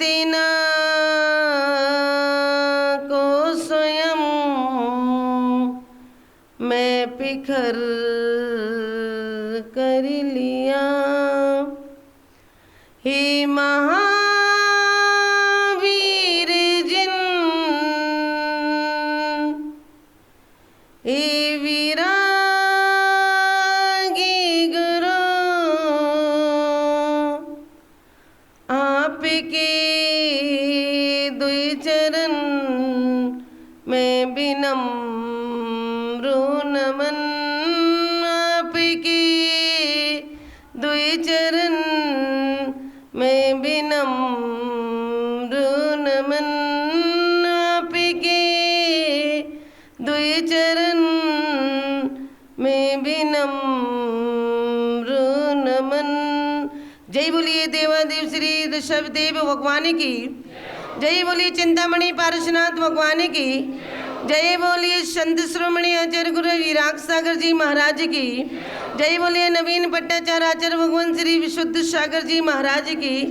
सेना को स्वयं मैं पिखर कर लिया। हे महावीर जिन, हे विरागी गुरु, आपके दुई चरण में विनम्र नमन। आपके दुई चरण में विनम्र नमन। आपके दुई चरण में विनम्र नमन। जय बोलिए देवादेव श्री ऋषभदेव भगवान की। जय बोलिए चिंतामणि पार्श्वनाथ भगवान की। जय बोलिए संत श्रोमणी आचार्य गुरु विराग सागर जी महाराज की। जय बोलिए नवीन भट्टाचार्य आचार्य भगवान श्री विशुद्ध सागर जी महाराज की।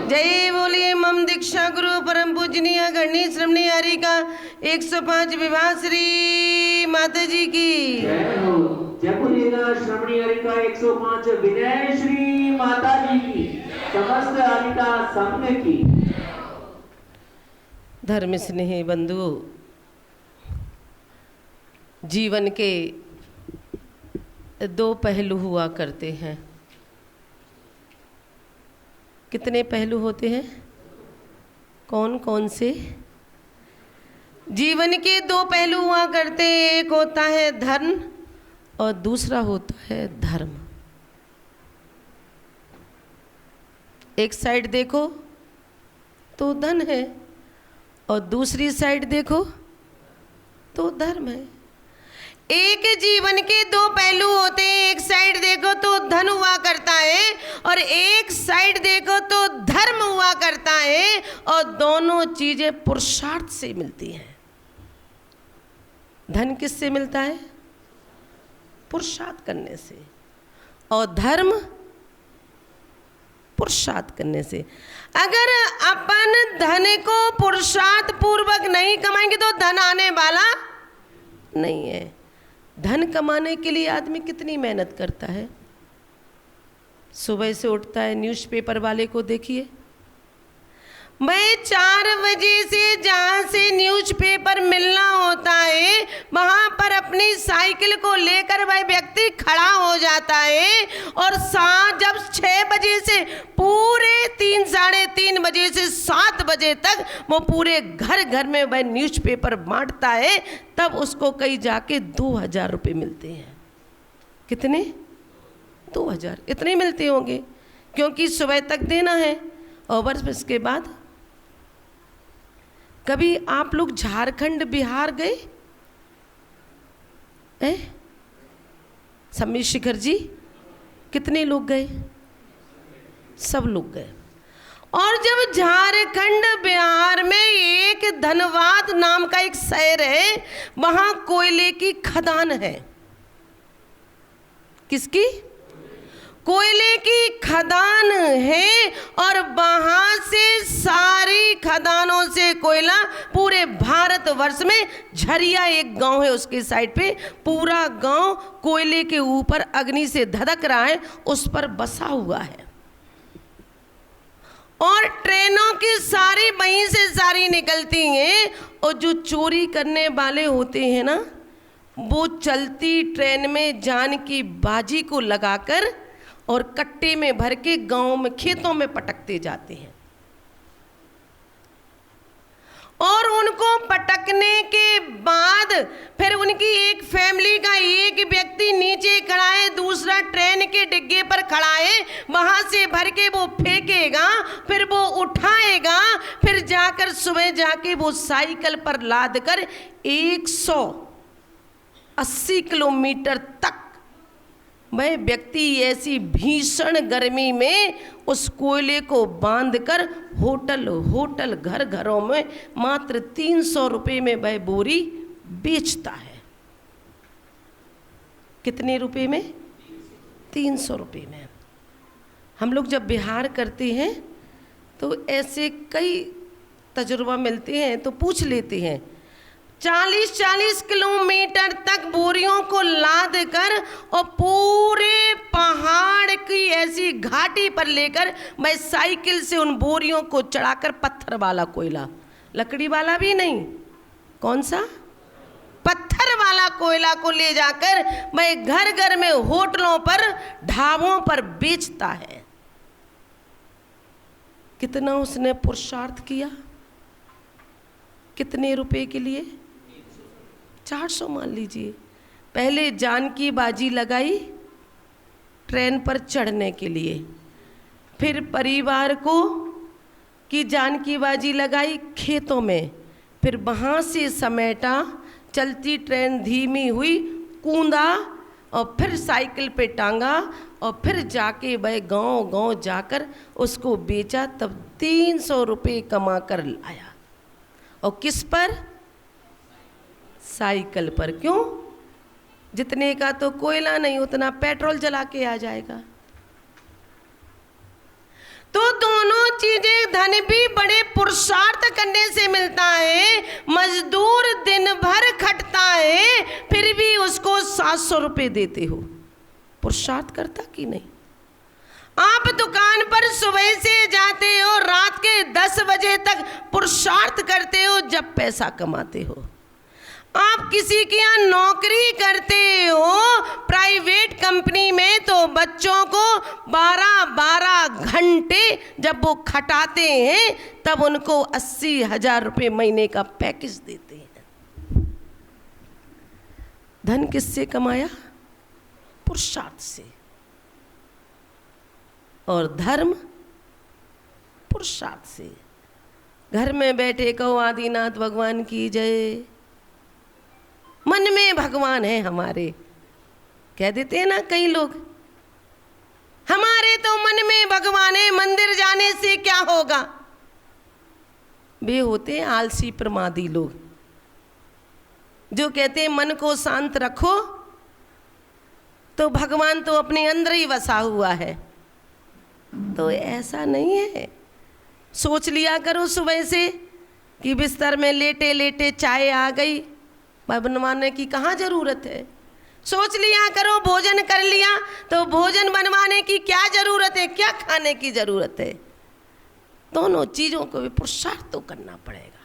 जय बोलिए मम दीक्षा गुरु परम पूजनीय गणनी श्रमणी हरि का 105 विवाह श्री माता जी की। जय बोलिएगा श्रमणी हरि का 105 विनय श्री माता जी की, समस्त हरिता संघ की। धर्म स्नेही बंधुओं, जीवन के दो पहलू हुआ करते हैं। कितने पहलू होते हैं? कौन कौन से? जीवन के दो पहलू हुआ करते हैं। एक होता है धन और दूसरा होता है धर्म। एक साइड देखो तो धन है और दूसरी साइड देखो तो धर्म है। एक जीवन के दो पहलू होते हैं। एक साइड देखो तो धन हुआ करता है और एक साइड देखो तो धर्म हुआ करता है, और दोनों चीजें पुरुषार्थ से मिलती हैं। धन किससे मिलता है? पुरुषार्थ करने से। और धर्म पुरुषार्थ करने से। अगर अपन धन को पुरुषार्थ पूर्वक नहीं कमाएंगे तो धन आने वाला नहीं है। धन कमाने के लिए आदमी कितनी मेहनत करता है। सुबह से उठता है, न्यूज़पेपर वाले को देखिए, मैं 4 बजे से जहाँ से न्यूज़पेपर मिलना होता है वहाँ पर अपनी साइकिल को लेकर वह व्यक्ति खड़ा हो जाता है, और जब 6 बजे से पूरे 3 साढ़े 3 बजे से 7 बजे तक वो पूरे घर घर में वह न्यूज़पेपर बांटता है, तब उसको कहीं जाके 2000 रुपये मिलते हैं। कितने? 2000। इतने मिलते होंगे क्योंकि सुबह तक देना है और बस इसके बाद। कभी आप लोग झारखंड बिहार गए? समीर शिखर जी, कितने लोग गए? सब लोग गए। और जब झारखंड बिहार में एक धनबाद नाम का एक शहर है, वहां कोयले की खदान है। किसकी? कोयले की खदान है, और वहां से सारी खदानों से कोयला पूरे भारतवर्ष में, झरिया एक गांव है उसके साइड पे, पूरा गांव कोयले के ऊपर अग्नि से धधक रहा है, उस पर बसा हुआ है। और ट्रेनों की सारी वहीं से सारी निकलती हैं, और जो चोरी करने वाले होते हैं ना, वो चलती ट्रेन में जान की बाजी को लगाकर और कट्टे में भर के गांव में खेतों में पटकते जाते हैं। और उनको पटकने के बाद फिर उनकी एक फैमिली का एक व्यक्ति नीचे खड़ा है, दूसरा ट्रेन के डिग्गे पर खड़ा है, वहां से भर के वो फेंकेगा, फिर वो उठाएगा, फिर जाकर सुबह जाके वो साइकिल पर लाद कर 180 किलोमीटर तक वह व्यक्ति ऐसी भीषण गर्मी में उस कोयले को बांधकर होटल होटल घर घरों में मात्र 300 रुपये में वह बोरी बेचता है। कितने रुपए में? 300 रुपये में। हम लोग जब बिहार करते हैं तो ऐसे कई तजुर्बा मिलते हैं तो पूछ लेते हैं। 40-40 किलोमीटर तक बोरियों को लाद कर और पूरे पहाड़ की ऐसी घाटी पर लेकर मैं साइकिल से उन बोरियों को चढ़ाकर, पत्थर वाला कोयला, लकड़ी वाला भी नहीं, कौन सा, पत्थर वाला कोयला को ले जाकर मैं घर घर में, होटलों पर, ढाबों पर बेचता है। कितना उसने पुरुषार्थ किया, कितने रुपए के लिए, 400 मान लीजिए। पहले जान की बाजी लगाई ट्रेन पर चढ़ने के लिए, फिर परिवार को की जान की बाजी लगाई खेतों में, फिर वहाँ से समेटा, चलती ट्रेन धीमी हुई, कूदा और फिर साइकिल पे टांगा और फिर जाके वह गांव गांव जाकर उसको बेचा, तब 300 रुपये कमा कर लाया। और किस पर, साइकिल पर। क्यों, जितने का तो कोयला नहीं उतना पेट्रोल जला के आ जाएगा। तो दोनों चीजें, धन भी बड़े पुरुषार्थ करने से मिलता है। मजदूर दिन भर खटता है फिर भी उसको 700 रुपये देते हो, पुरुषार्थ करता कि नहीं। आप दुकान पर सुबह से जाते हो, रात के 10 बजे तक पुरुषार्थ करते हो जब पैसा कमाते हो। आप किसी के यहाँ नौकरी करते हो प्राइवेट कंपनी में, तो बच्चों को 12-12 घंटे जब वो खटाते हैं तब उनको 80,000 रुपये महीने का पैकेज देते हैं। धन किससे कमाया, पुरुषार्थ से। और धर्म पुरुषार्थ से। घर में बैठे कहो आदिनाथ भगवान की जय, मन में भगवान है हमारे, कह देते हैं ना कई लोग, हमारे तो मन में भगवान है, मंदिर जाने से क्या होगा। वे होते हैं आलसी प्रमादी लोग, जो कहते हैं मन को शांत रखो तो भगवान तो अपने अंदर ही बसा हुआ है। तो ऐसा नहीं है। सोच लिया करो सुबह से कि बिस्तर में लेटे लेटे चाय आ गई, बनवाने की कहाँ ज़रूरत है। सोच लिया करो भोजन कर लिया तो भोजन बनवाने की क्या ज़रूरत है, क्या खाने की ज़रूरत है। दोनों चीज़ों को भी पुरुषार्थ तो करना पड़ेगा।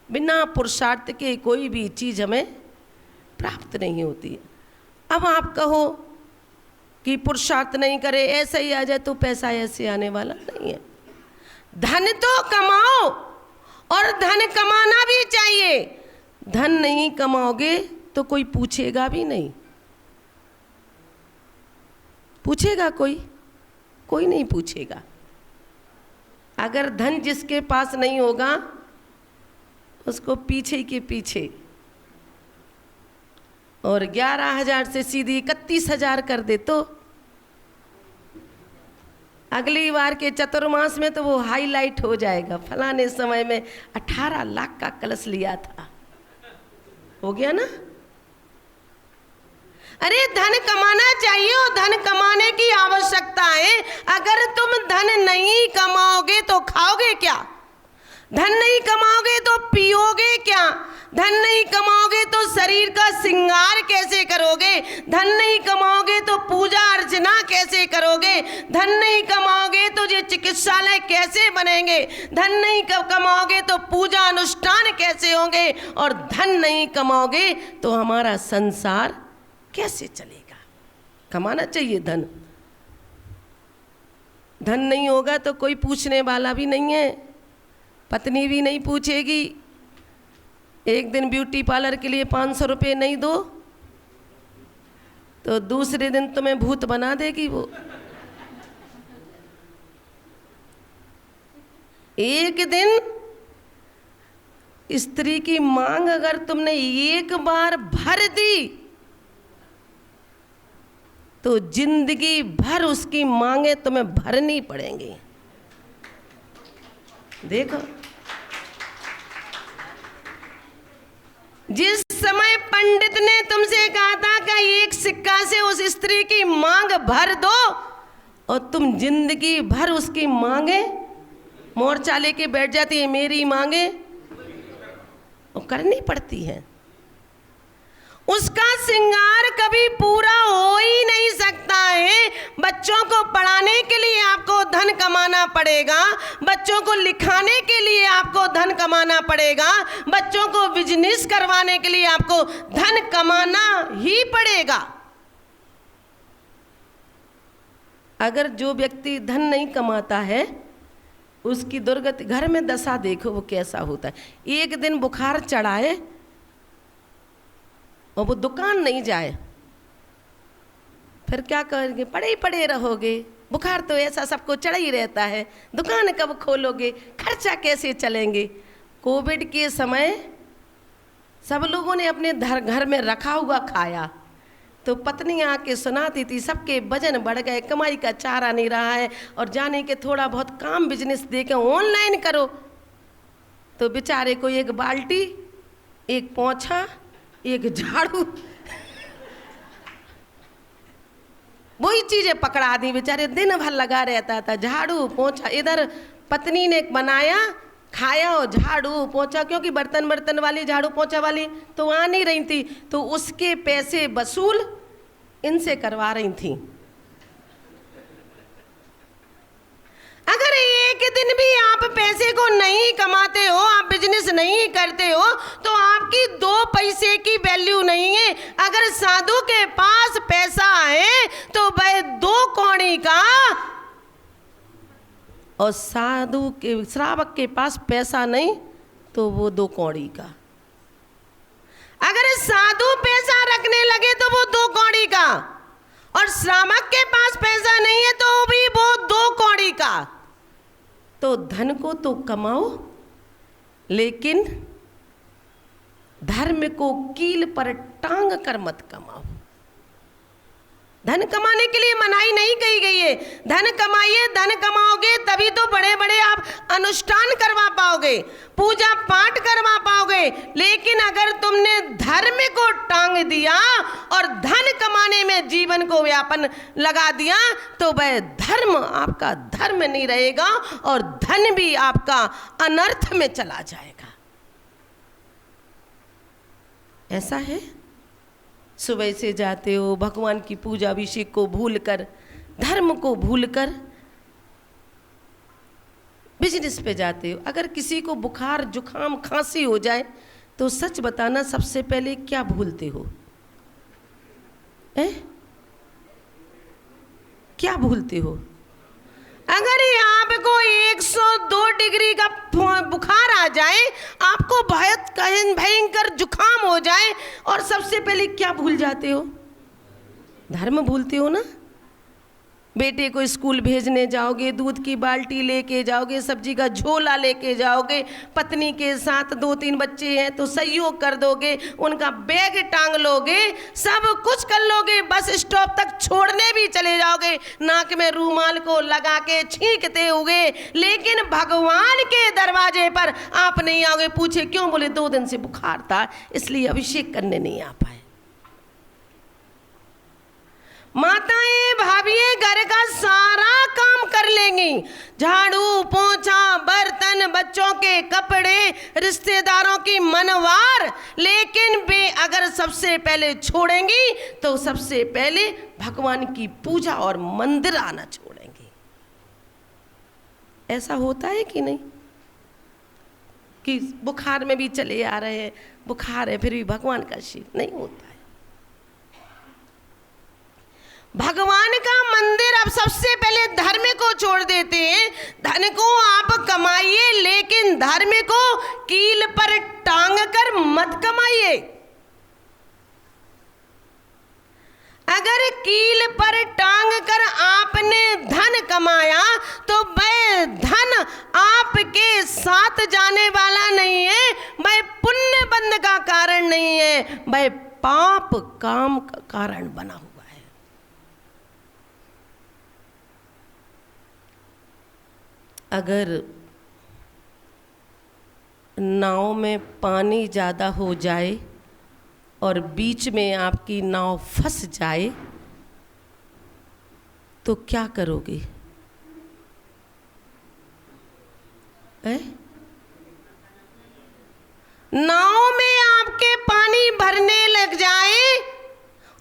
बिना पुरुषार्थ के कोई भी चीज़ हमें प्राप्त नहीं होती है। अब आप कहो कि पुरुषार्थ नहीं करे ऐसा ही आ जाए, तो पैसा ऐसे आने वाला नहीं है। धन तो कमाओ और धन कमाना भी चाहिए। धन नहीं कमाओगे तो कोई पूछेगा भी नहीं। पूछेगा कोई? कोई नहीं पूछेगा। अगर धन जिसके पास नहीं होगा उसको पीछे के पीछे, और 11,000 से सीधी 31,000 कर दे तो अगली बार के चतुर्मास में तो वो हाईलाइट हो जाएगा। फलाने समय में 18 लाख का कलश लिया था, हो गया ना। अरे धन कमाना चाहिए और धन कमाने की आवश्यकता है। अगर तुम धन नहीं कमाओगे तो खाओगे क्या? धन नहीं कमाओगे तो पियोगे क्या? धन नहीं कमाओगे तो शरीर का श्रृंगार कैसे करोगे? धन नहीं कमाओगे तो पूजा अर्चना कैसे करोगे? धन नहीं कमाओगे तो ये चिकित्सालय कैसे बनेंगे? धन नहीं कमाओगे तो पूजा अनुष्ठान कैसे होंगे? और धन नहीं कमाओगे तो हमारा संसार कैसे चलेगा? कमाना चाहिए धन। धन नहीं होगा तो कोई पूछने वाला भी नहीं है, पत्नी भी नहीं पूछेगी। एक दिन ब्यूटी पार्लर के लिए 500 रुपये नहीं दो तो दूसरे दिन तुम्हें भूत बना देगी वो। एक दिन स्त्री की मांग अगर तुमने एक बार भर दी तो जिंदगी भर उसकी मांगे तुम्हें भरनी पड़ेंगी। देखो, जिस समय पंडित ने तुमसे कहा था कि एक सिक्का से उस स्त्री की मांग भर दो और तुम जिंदगी भर उसकी मांगे मोर्चा लेके बैठ जाती है, मेरी मांगे वो करनी पड़ती है। उसका श्रृंगार कभी पूरा हो ही नहीं सकता है। बच्चों को पढ़ाने के लिए आपको धन कमाना पड़ेगा, बच्चों को लिखाने के लिए आपको धन कमाना पड़ेगा, बच्चों को बिजनेस करवाने के लिए आपको धन कमाना ही पड़ेगा। अगर जो व्यक्ति धन नहीं कमाता है उसकी दुर्गति, घर में दशा देखो वो कैसा होता है। एक दिन बुखार चढ़ाए और वो दुकान नहीं जाए, फिर क्या करेंगे? पड़े ही पड़े रहोगे। बुखार तो ऐसा सबको चढ़ा ही रहता है, दुकान कब खोलोगे, खर्चा कैसे चलेंगे? कोविड के समय सब लोगों ने अपने घर में रखा हुआ खाया, तो पत्नी आके सुनाती थी सबके वजन बढ़ गए, कमाई का चारा नहीं रहा है, और जाने के थोड़ा बहुत काम बिजनेस देके ऑनलाइन करो। तो बेचारे को एक बाल्टी, एक पोंछा, एक झाड़ू, वही चीजें पकड़ा दी। बेचारे दिन भर लगा रहता था, झाड़ू पोंछा। इधर पत्नी ने बनाया, खाया और झाड़ू पोंछा, क्योंकि बर्तन वाली, झाड़ू पोंछा वाली तो आ नहीं रही थी, तो उसके पैसे वसूल इनसे करवा रही थी। अगर एक दिन भी आप पैसे को नहीं कमाते हो, आप बिजनेस नहीं करते हो, तो आपकी 2 पैसे की वैल्यू नहीं है। अगर साधु के पास पैसा है तो वह 2 कौड़ी का, और साधु के, श्रावक के पास पैसा नहीं तो वो 2 कौड़ी का। अगर साधु पैसा रखने लगे तो वो 2 कौड़ी का, और श्रावक के पास पैसा नहीं है तो भी वो 2 कौड़ी का। तो धन को तो कमाओ, लेकिन धर्म को कील पर टांग कर मत कमाओ। धन कमाने के लिए मनाही नहीं कही गई है। धन कमाइए, धन कमाओगे तभी तो बड़े बड़े आप अनुष्ठान करवा पाओगे, पूजा पाठ करवा पाओगे। लेकिन अगर तुमने धर्म को टांग दिया और धन कमाने में जीवन को व्यापन लगा दिया, तो वह धर्म आपका धर्म नहीं रहेगा और धन भी आपका अनर्थ में चला जाएगा। ऐसा है। सुबह से जाते हो, भगवान की पूजा अभिषेक को भूलकर, धर्म को भूलकर बिजनेस पे जाते हो। अगर किसी को बुखार, जुखाम, खांसी हो जाए तो सच बताना, सबसे पहले क्या भूलते हो? क्या भूलते हो? अगर आपको 102 डिग्री का बुखार आ जाए, आपको भयंकर जुखाम हो जाए, और सबसे पहले क्या भूल जाते हो? धर्म भूलते हो ना। बेटे को स्कूल भेजने जाओगे, दूध की बाल्टी लेके जाओगे, सब्जी का झोला लेके जाओगे, पत्नी के साथ 2-3 बच्चे हैं तो सहयोग कर दोगे, उनका बैग टांग लोगे, सब कुछ कर लोगे, बस स्टॉप तक छोड़ने भी चले जाओगे, नाक में रूमाल को लगा के छींकते हुए। लेकिन भगवान के दरवाजे पर आप नहीं आओगे। पूछे क्यों? बोले 2 दिन से बुखार था इसलिए अभिषेक करने नहीं आ पाए। माताएं, भाभियां घर का सारा काम कर लेंगी, झाड़ू पोंछा, बर्तन, बच्चों के कपड़े, रिश्तेदारों की मनवार, लेकिन वे अगर सबसे पहले छोड़ेंगी तो सबसे पहले भगवान की पूजा और मंदिर आना छोड़ेंगी। ऐसा होता है कि नहीं? कि बुखार में भी चले आ रहे हैं, बुखार है फिर भी भगवान का शिव नहीं होता है। भगवान का मंदिर अब सबसे पहले धर्म को छोड़ देते हैं। धन को आप कमाइए, लेकिन धर्म को कील पर टांग कर मत कमाइए। अगर कील पर टांग कर आपने धन कमाया तो वह धन आपके साथ जाने वाला नहीं है, वह पुण्य बंध का कारण नहीं है, वह पाप काम का कारण बना हुआ। अगर नाव में पानी ज़्यादा हो जाए और बीच में आपकी नाव फंस जाए तो क्या करोगे? नाव में आपके पानी भरने लग जाए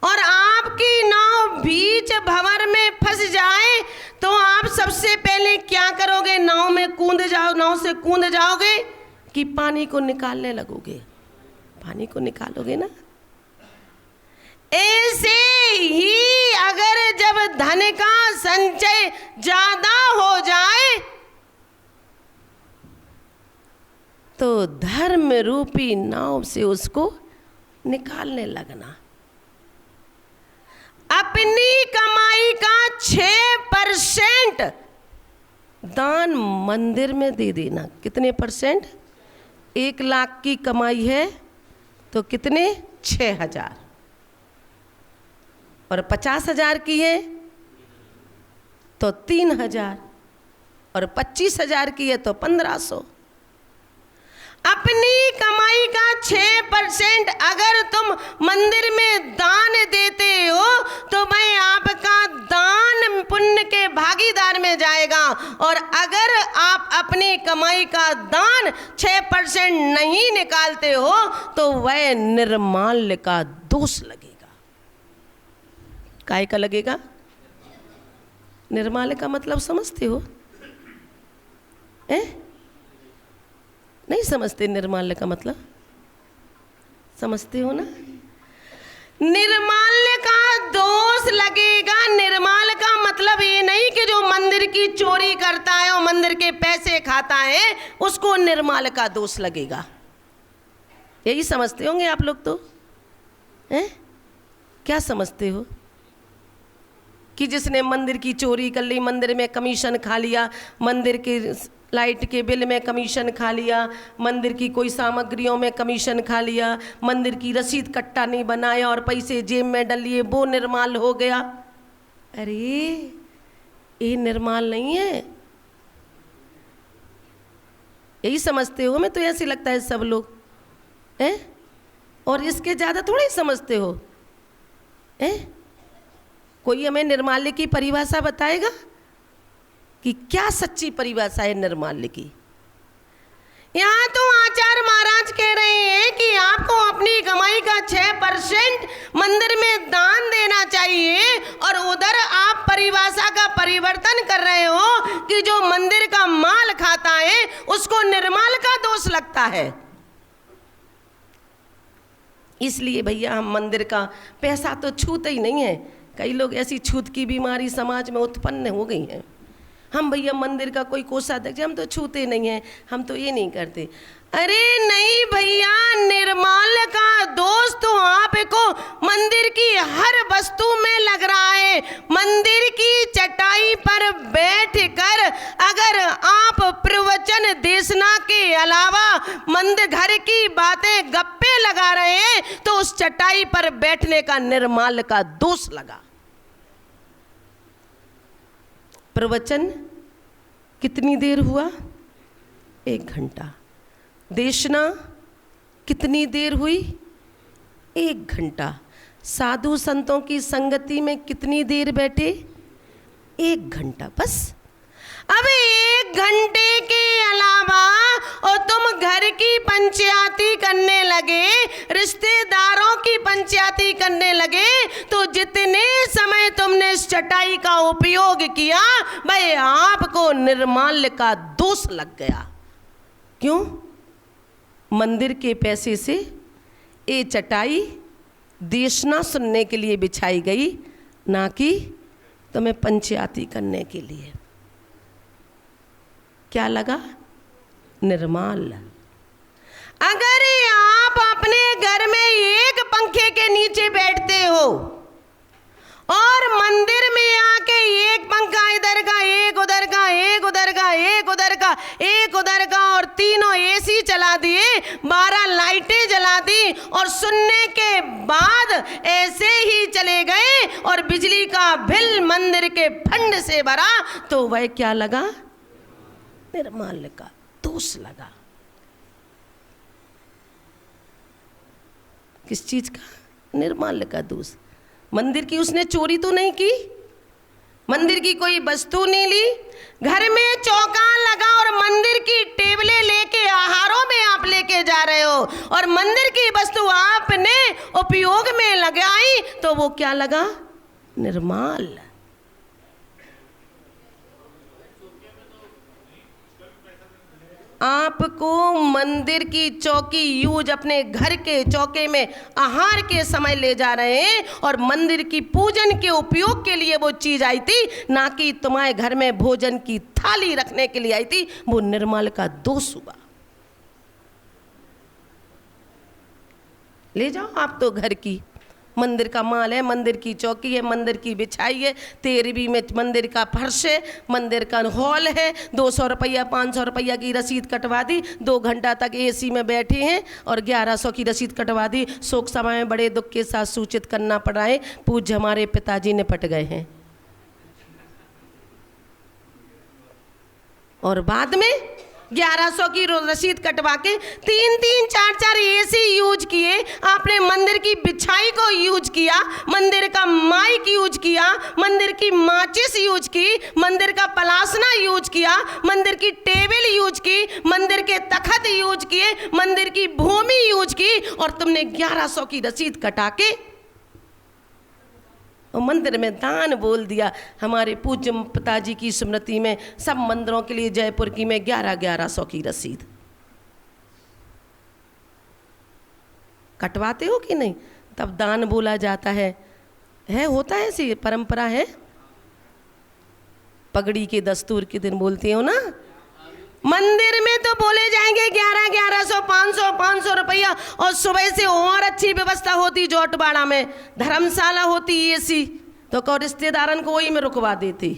और आपकी नाव बीच भंवर में फंस जाए तो आप सबसे पहले क्या करोगे? नाव से कूद जाओगे कि पानी को निकालने लगोगे? पानी को निकालोगे ना। ऐसे ही अगर जब धन का संचय ज्यादा हो जाए तो धर्म रूपी नाव से उसको निकालने लगना। अपनी कमाई का 6% दान मंदिर में दे देना। कितने परसेंट? 1 लाख की कमाई है तो कितने? 6,000। और 50,000 की है तो 3,000 और 25,000 की है तो 1,500। अपनी कमाई का 6% अगर तुम मंदिर में दान देते हो तो भाई आपका दान पुण्य के भागीदार में जाएगा। और अगर आप अपनी कमाई का दान 6% नहीं निकालते हो तो वह निर्माल्य का दोष लगेगा। काय का लगेगा? निर्माल्य का मतलब समझते हो? नहीं समझते निर्माल्य का मतलब? समझते हो ना? निर्माल्य का दोष लगेगा। निर्माल्य का मतलब ये नहीं कि जो मंदिर की चोरी करता है और मंदिर के पैसे खाता है उसको निर्माल्य का दोष लगेगा। यही समझते होंगे आप लोग तो। क्या समझते हो? कि जिसने मंदिर की चोरी कर ली, मंदिर में कमीशन खा लिया, मंदिर के लाइट के बिल में कमीशन खा लिया, मंदिर की कोई सामग्रियों में कमीशन खा लिया, मंदिर की रसीद कट्टा नहीं बनाया और पैसे जेब में डाल लिए, वो निर्माल हो गया। अरे ये निर्माल नहीं है। यही समझते हो? मैं तो ऐसे लगता है सब लोग और इसके ज़्यादा थोड़ी समझते हो। कोई हमें निर्माल्य की परिभाषा बताएगा कि क्या सच्ची परिभाषा है निर्माल्य की? यहाँ तो आचार्य महाराज कह रहे हैं कि आपको अपनी कमाई का 6% मंदिर में दान देना चाहिए और उधर आप परिभाषा का परिवर्तन कर रहे हो कि जो मंदिर का माल खाता है उसको निर्माल का दोष लगता है। इसलिए भैया हम मंदिर का पैसा तो छूते ही नहीं है। कई लोग ऐसी छूत की बीमारी समाज में उत्पन्न हो गई है। हम भैया मंदिर का कोई कोषाध्यक्ष हम तो छूते नहीं हैं, हम तो ये नहीं करते। अरे नहीं भैया, निर्माल्य का दोष तो आपको मंदिर की हर वस्तु में लग रहा है। मंदिर की चटाई पर बैठकर अगर आप प्रवचन देशना के अलावा मंदिर घर की बातें गप्पे लगा रहे हैं तो उस चटाई पर बैठने का निर्माल्य का दोष लगा। प्रवचन कितनी देर हुआ? 1 घंटा। देशना कितनी देर हुई? 1 घंटा। साधु संतों की संगति में कितनी देर बैठे? 1 घंटा बस। अब 1 घंटे के अलावा और तुम घर की पंचायती करने लगे, रिश्तेदारों की पंचायती करने लगे, तो जितने समय तुमने इस चटाई का उपयोग किया भाई आपको निर्माल्य का दोष लग गया। क्यों? मंदिर के पैसे से ये चटाई देशना सुनने के लिए बिछाई गई, ना कि तुम्हें पंचायती करने के लिए। क्या लगा? निर्माल। अगर आप अपने घर में एक पंखे के नीचे बैठते हो और मंदिर में आके एक पंखा इधर का, एक उधर का, एक उधर का, एक उधर का, एक उधर का और तीनों एसी चला दिए, 12 लाइटें जला दी और सुनने के बाद ऐसे ही चले गए और बिजली का बिल मंदिर के फंड से भरा, तो वह क्या लगा? निर्माल्य का दोष लगा। किस चीज का? निर्माल्य का दोष। मंदिर की उसने चोरी तो नहीं की, मंदिर की कोई वस्तु नहीं ली, घर में चौका लगा और मंदिर की टेबलें लेके आहारों में आप लेके जा रहे हो, और मंदिर की वस्तु आपने उपयोग में लगाई तो वो क्या लगा? निर्माल। आपको मंदिर की चौकी यूज अपने घर के चौके में आहार के समय ले जा रहे हैं, और मंदिर की पूजन के उपयोग के लिए वो चीज आई थी, ना कि तुम्हारे घर में भोजन की थाली रखने के लिए आई थी। वो निर्मल का दोष हुआ। ले जाओ आप तो घर की, मंदिर का माल है, मंदिर की चौकी है, मंदिर की बिछाई है, 13वीं में मंदिर का फर्श है, मंदिर का हॉल है, 200 रुपया 500 रुपया की रसीद कटवा दी, 2 घंटा तक एसी में बैठे हैं और 1100 की रसीद कटवा दी। शोक सभा में बड़े दुख के साथ सूचित करना पड़ा है, पूज्य हमारे पिताजी निपट गए हैं। और बाद में 1100 की रसीद कटवा के 3-3 4-4 एसी यूज किए, आपने मंदिर की बिछाई को यूज किया, मंदिर का माइक यूज किया, मंदिर की माचिस यूज की, मंदिर का पलासना यूज किया, मंदिर की टेबल यूज की, मंदिर के तखत यूज किए, मंदिर की भूमि यूज की, और तुमने 1100 की रसीद कटा के और मंदिर में दान बोल दिया। हमारे पूज्य पिताजी की स्मृति में सब मंदिरों के लिए जयपुर की में 1100 की रसीद कटवाते हो कि नहीं? तब दान बोला जाता है होता है, ऐसी परंपरा है। पगड़ी के दस्तूर के दिन बोलते हो ना, मंदिर में तो बोले जाएंगे 1100 500 रुपया, और सुबह से और अच्छी व्यवस्था होती जोटवाड़ा में, धर्मशाला होती एसी, तो को रिश्तेदारन को वही में रुकवा देती।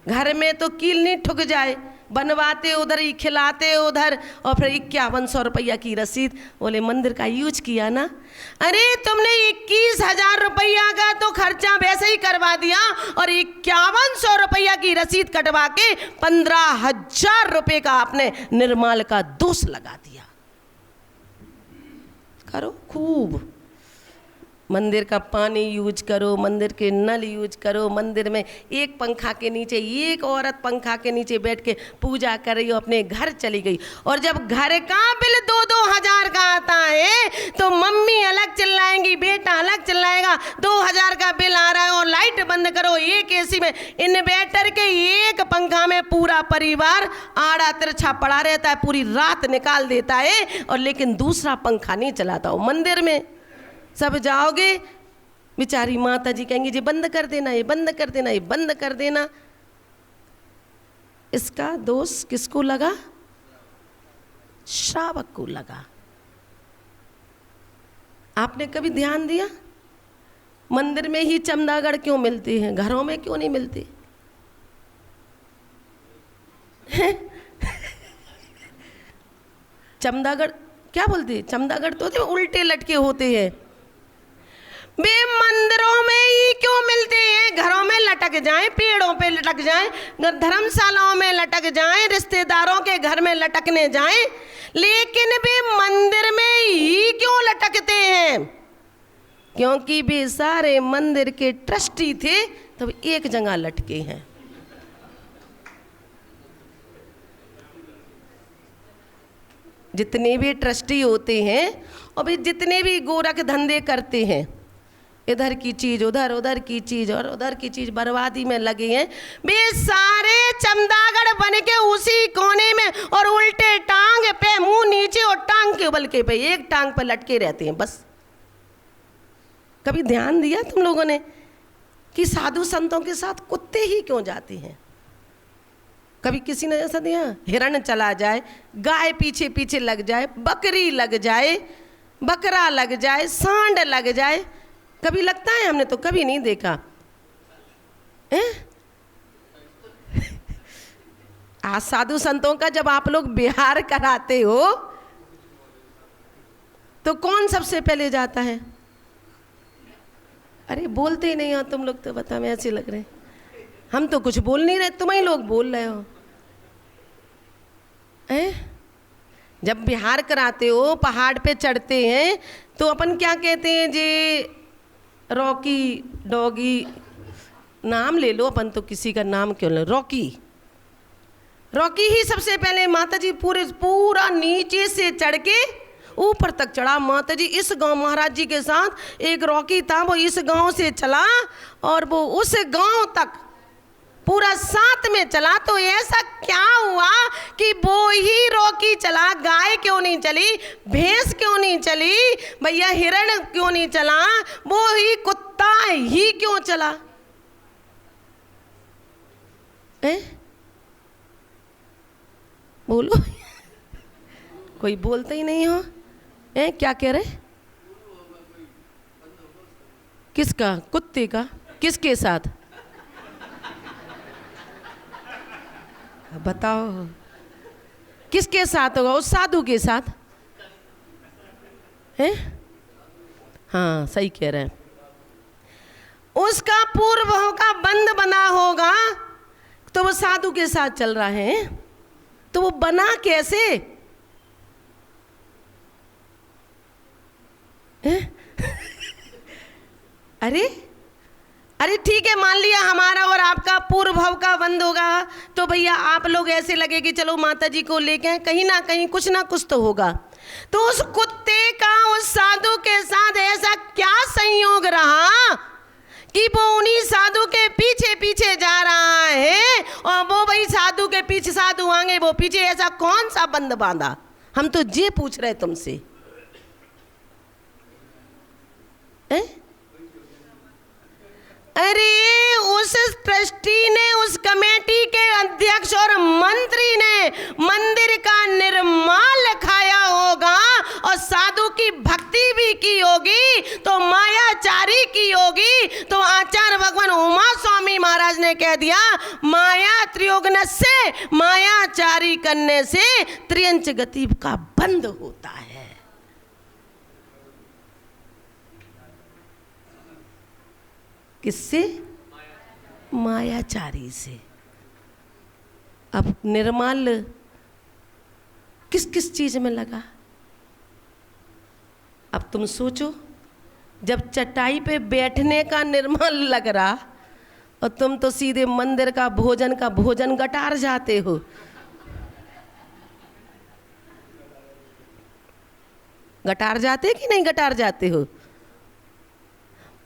घर में तो कील नहीं ठुक जाए, बनवाते उधर ही खिलाते उधर, और फिर 5100 रुपया की रसीद। बोले मंदिर का यूज किया ना? अरे तुमने 21,000 रुपया का तो खर्चा वैसे ही करवा दिया, और 5100 रुपया की रसीद कटवा के 15,000 रुपये का आपने निर्माल का दोष लगा दिया। करो खूब, मंदिर का पानी यूज करो, मंदिर के नल यूज करो, मंदिर में एक पंखा के नीचे एक औरत पंखा के नीचे बैठ के पूजा कर रही हो, अपने घर चली गई, और जब घर का बिल 2-2 हजार का आता है तो मम्मी अलग चिल्लाएंगी, बेटा अलग चिल्लाएगा, 2000 का बिल आ रहा है और लाइट बंद करो। एक एसी में इन्वर्टर के एक पंखा में पूरा परिवार आड़ा तिरछा पड़ा रहता है, पूरी रात निकाल देता है, और लेकिन दूसरा पंखा नहीं चलाता हो। मंदिर में सब जाओगे, बेचारी माता जी कहेंगी जी बंद कर देना, ये बंद कर देना, ये बंद कर देना। इसका दोष किसको लगा? श्रावक को लगा। आपने कभी ध्यान दिया मंदिर में ही चमदागढ़ क्यों मिलते हैं, घरों में क्यों नहीं मिलते? चमदागढ़ क्या बोलते हैं? चमदागढ़ तो उल्टे लटके होते हैं। वे मंदिरों में ही क्यों मिलते हैं? घरों में लटक जाएं, पेड़ों पे लटक जाएं, धर्मशालाओं में लटक जाएं, रिश्तेदारों के घर में लटकने जाएं, लेकिन वे मंदिर में ही क्यों लटकते हैं? क्योंकि वे सारे मंदिर के ट्रस्टी थे, तो एक जगह लटके हैं। जितने भी ट्रस्टी होते हैं और भी जितने भी गोरख धंधे करते हैं, इधर की चीज उधर, उधर की चीज और उधर की चीज बर्बादी में लगे हैं, वे सारे चमदागढ़ बन के उसी कोने में और उल्टे टांग पे, मुंह नीचे और टांग के बल्कि पे, एक टांग पे लटके रहते हैं बस। कभी ध्यान दिया तुम लोगों ने कि साधु संतों के साथ कुत्ते ही क्यों जाते हैं? कभी किसी ने ऐसा दिया? हिरण चला जाए, गाय पीछे पीछे लग जाए, बकरी लग जाए, बकरा लग जाए, सांड लग जाए, कभी लगता है? हमने तो कभी नहीं देखा। आज साधु संतों का जब आप लोग बिहार कराते हो तो कौन सबसे पहले जाता है? अरे बोलते ही नहीं हो तुम लोग, तो बता मैं ऐसे लग रहे। हम तो कुछ बोल नहीं रहे, तुम ही लोग बोल रहे हो। जब बिहार कराते हो, पहाड़ पे चढ़ते हैं, तो अपन क्या कहते हैं जी? रॉकी डॉगी नाम ले लो, अपन तो किसी का नाम क्यों ले। रॉकी, रॉकी ही सबसे पहले माता जी पूरा नीचे से चढ़ के ऊपर तक चढ़ा। माता जी इस गांव महाराज जी के साथ एक रॉकी था, वो इस गांव से चला और वो उस गांव तक पूरा साथ में चला। तो ऐसा क्या हुआ कि वो ही रॉकी चला, गाय क्यों नहीं चली, भैंस क्यों नहीं चली, भैया हिरण क्यों नहीं चला, वो ही कुत्ता ही क्यों चला? बोलो, कोई बोलते ही नहीं हो। क्या कह रहे? किसका? कुत्ते का? किसके साथ बताओ, किसके साथ होगा? उस साधु के साथ है? हाँ सही कह रहे हैं। उसका पूर्व का बंद बना होगा तो वो साधु के साथ चल रहा है। तो वो बना कैसे? अरे ठीक है, मान लिया हमारा और आपका पूर्व भाव का बंद होगा तो भैया आप लोग ऐसे लगे कि चलो माता जी को लेके कहीं ना कहीं कुछ ना कुछ तो होगा। तो उस कुत्ते का उस साधु के साथ ऐसा क्या संयोग रहा कि वो उन्हीं साधु के पीछे पीछे जा रहा है और वो भाई साधु के पीछे साधु आगे वो पीछे, ऐसा कौन सा बंद बांधा? हम तो ये पूछ रहे तुमसे। अरे उस ट्रस्टी ने, उस कमेटी के अध्यक्ष और मंत्री ने मंदिर का निर्माण खाया होगा और साधु की भक्ति भी की होगी, तो मायाचारी की होगी। तो आचार्य भगवान उमा स्वामी महाराज ने कह दिया, माया त्रियोगन से, मायाचारी करने से त्रियंच गति का बंद होता है। किससे? मायाचारी से। अब निर्माल किस किस चीज में लगा? अब तुम सोचो, जब चटाई पे बैठने का निर्माल लग रहा और तुम तो सीधे मंदिर का भोजन गटार जाते हो। गटार जाते कि नहीं गटार जाते हो?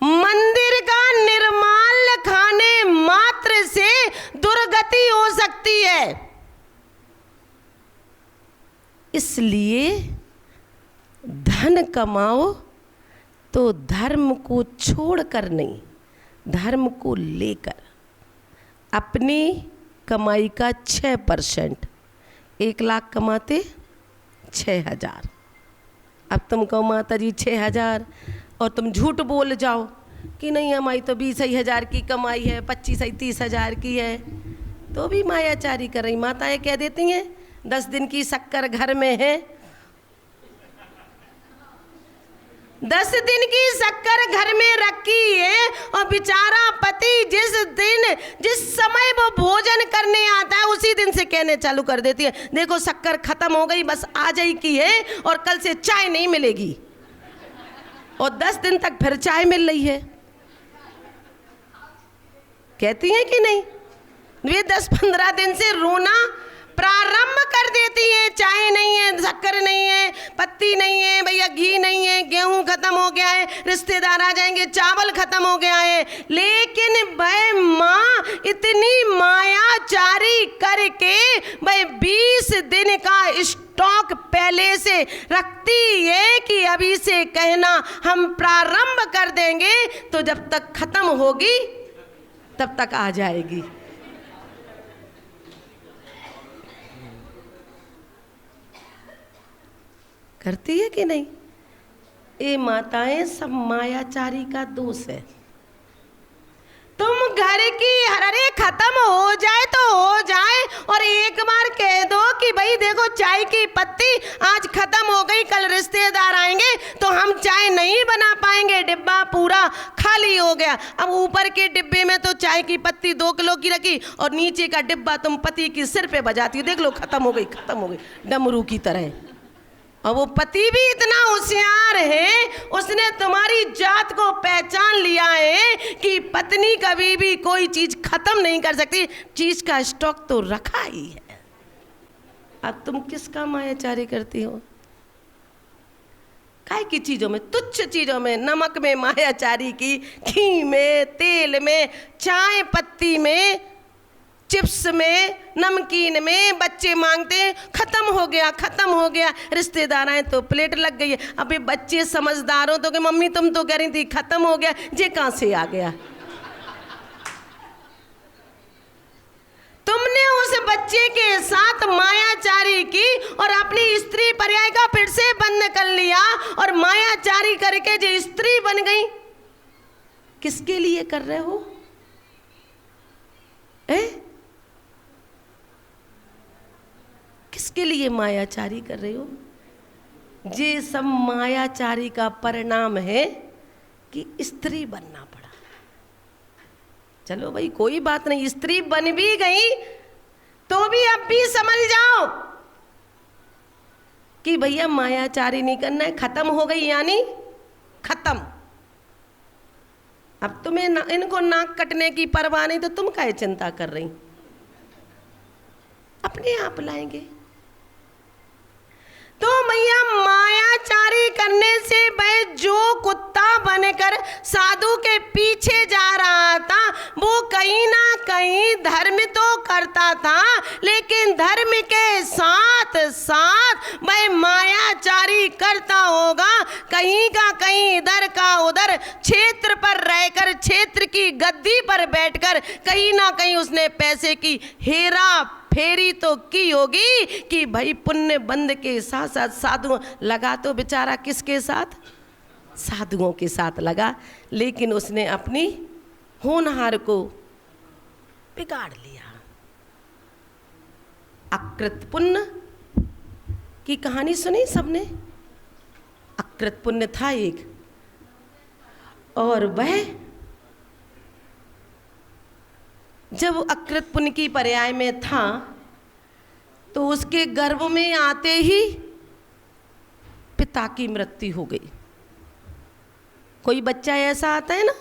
मंदिर का निर्माल खाने मात्र से दुर्गति हो सकती है। इसलिए धन कमाओ तो धर्म को छोड़कर नहीं, धर्म को लेकर। अपनी कमाई का 6%, 1 लाख कमाते 6,000। अब तुम कहो माता जी 6,000 और तुम झूठ बोल जाओ कि नहीं हमारी तो 20,000 की कमाई है, 25-30,000 की है, तो भी मायाचारी कर रही। माताएं कह देती हैं 10 दिन की शक्कर घर में है, 10 दिन की शक्कर घर में रखी है और बेचारा पति जिस समय वो भोजन करने आता है उसी दिन से कहने चालू कर देती है, देखो शक्कर खत्म हो गई, बस आ जाई की है और कल से चाय नहीं मिलेगी। और 10 दिन तक फिर चाय मिल रही है। कहती हैं कि नहीं? वे 10-15 दिन से रोना प्रारंभ कर देती है, चाय नहीं है, शक्कर नहीं है, पत्ती नहीं है, भैया घी नहीं है, गेहूं खत्म हो गया है, रिश्तेदार आ जाएंगे, चावल खत्म हो गया है। लेकिन वह माँ इतनी मायाचारी करके वह 20 दिन का स्टॉक पहले से रखती है कि अभी से कहना हम प्रारंभ कर देंगे तो जब तक खत्म होगी तब तक आ जाएगी। करती है कि नहीं? ये माताएं सब मायाचारी का दोष है। तुम घर की हररे खत्म हो जाए तो हो जाए और एक बार कह दो कि भाई देखो चाय की पत्ती आज खत्म हो गई, कल रिश्तेदार आएंगे तो हम चाय नहीं बना पाएंगे, डिब्बा पूरा खाली हो गया। अब ऊपर के डिब्बे में तो चाय की पत्ती 2 किलो की रखी और नीचे का डिब्बा तुम पति की सिर पे बजाती हो, देख लो खत्म हो गई, खत्म हो गई, डमरू की तरह। और वो पति भी इतना होशियार है, उसने तुम्हारी जात को पहचान लिया है कि पत्नी कभी भी कोई चीज खत्म नहीं कर सकती, चीज का स्टॉक तो रखा ही है। अब तुम किसका मायाचारी करती हो? काय की चीजों में, तुच्छ चीजों में, नमक में मायाचारी की, घी में, तेल में, चाय पत्ती में, चिप्स में, नमकीन में। बच्चे मांगते हैं खत्म हो गया, खत्म हो गया। रिश्तेदार आए तो प्लेट लग गई है। अबे बच्चे समझदार हो तो कि मम्मी तुम तो कह रही थी खत्म हो गया, जे कहां से आ गया? तुमने उस बच्चे के साथ मायाचारी की और अपनी स्त्री पर्याय का फिर से बंद कर लिया और मायाचारी करके जो स्त्री बन गई। किसके लिए कर रहे हो? किसके लिए मायाचारी कर रहे हो? ये सब मायाचारी का परिणाम है कि स्त्री बनना पड़ा। चलो भाई कोई बात नहीं, स्त्री बन भी गई तो भी अब भी समझ जाओ कि भैया मायाचारी नहीं करना है। खत्म हो गई यानी खत्म। अब तुम्हें इनको नाक कटने की परवाह नहीं तो तुम काहे चिंता कर रही? अपने आप लाएंगे। तो भैया मायाचारी करने से वह जो कुत्ता बनकर साधु के पीछे जा रहा था वो कहीं ना कहीं धर्म तो करता था, लेकिन धर्म के साथ साथ वह मायाचारी करता होगा। कहीं का कहीं, इधर का उधर, क्षेत्र पर रहकर, क्षेत्र की गद्दी पर बैठकर कहीं ना कहीं उसने पैसे की हेरा फेरी तो की होगी कि भाई पुण्य बंद के साथ साथ साधुओं लगा। तो बेचारा किसके साथ? साधुओं के साथ लगा, लेकिन उसने अपनी होनहार को बिगाड़ लिया। अकृत पुण्य की कहानी सुनी सबने? अकृत पुण्य था एक, और वह जब अकृत पुण्य की पर्याय में था तो उसके गर्भ में आते ही पिता की मृत्यु हो गई। कोई बच्चा ऐसा आता है ना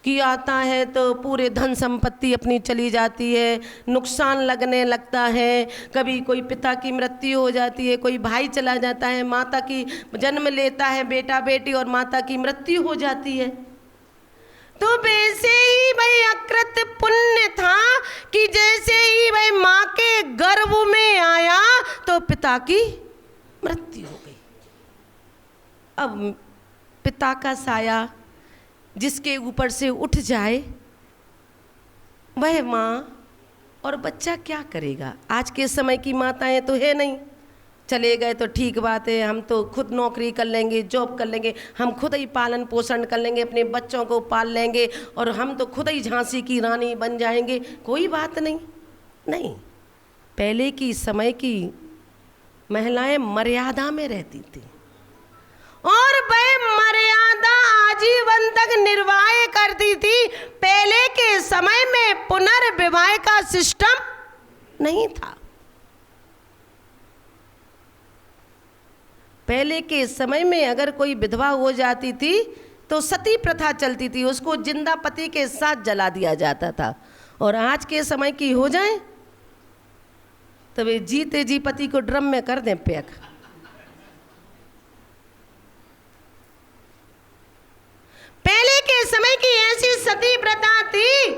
कि आता है तो पूरे धन संपत्ति अपनी चली जाती है, नुकसान लगने लगता है। कभी कोई पिता की मृत्यु हो जाती है, कोई भाई चला जाता है, माता की जन्म लेता है बेटा बेटी और माता की मृत्यु हो जाती है। तो वैसे ही भाई अकृत पुण्य था कि जैसे ही भाई माँ के गर्भ में आया तो पिता की मृत्यु हो गई। अब पिता का साया जिसके ऊपर से उठ जाए वह माँ और बच्चा क्या करेगा? आज के समय की माताएं तो है नहीं, चले गए तो ठीक बात है, हम तो खुद नौकरी कर लेंगे, जॉब कर लेंगे, हम खुद ही पालन पोषण कर लेंगे, अपने बच्चों को पाल लेंगे और हम तो खुद ही झांसी की रानी बन जाएंगे, कोई बात नहीं। नहीं, पहले की समय की महिलाएं मर्यादा में रहती थी और वह मर्यादा आजीवन तक निर्वाह करती थी। पहले के समय में पुनर्विवाह का सिस्टम नहीं था। पहले के समय में अगर कोई विधवा हो जाती थी तो सती प्रथा चलती थी, उसको जिंदा पति के साथ जला दिया जाता था। और आज के समय की हो जाए तो वे जीते जी पति को ड्रम में कर दें पैक। पहले के समय की ऐसी सती प्रथा थी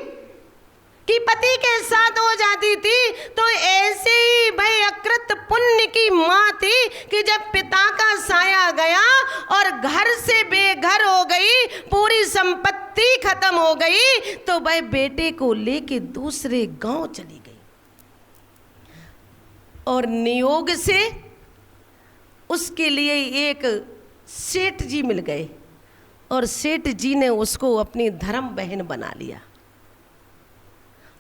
कि पति के साथ हो जाती थी। तो ऐसे ही भाई अकृत पुण्य की माँ थी कि जब पिता का साया गया और घर से बेघर हो गई, पूरी संपत्ति खत्म हो गई, तो भाई बेटे को लेके दूसरे गांव चली गई और नियोग से उसके लिए एक सेठ जी मिल गए और सेठ जी ने उसको अपनी धर्म बहन बना लिया।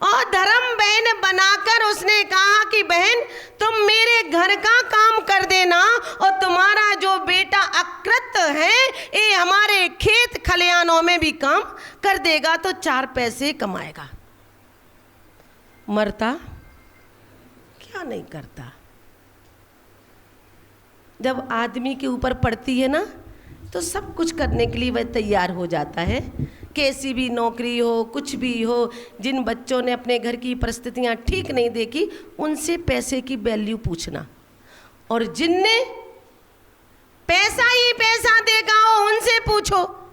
और धर्म बहन बनाकर उसने कहा कि बहन तुम मेरे घर का काम कर देना और तुम्हारा जो बेटा अकृत है ये हमारे खेत खलिहानों में भी काम कर देगा तो 4 पैसे कमाएगा। मरता क्या नहीं करता। जब आदमी के ऊपर पड़ती है ना तो सब कुछ करने के लिए वह तैयार हो जाता है। कैसी भी नौकरी हो, कुछ भी हो, जिन बच्चों ने अपने घर की परिस्थितियां ठीक नहीं देखी उनसे पैसे की वैल्यू पूछना, और जिनने पैसा ही पैसा देखा हो उनसे पूछो।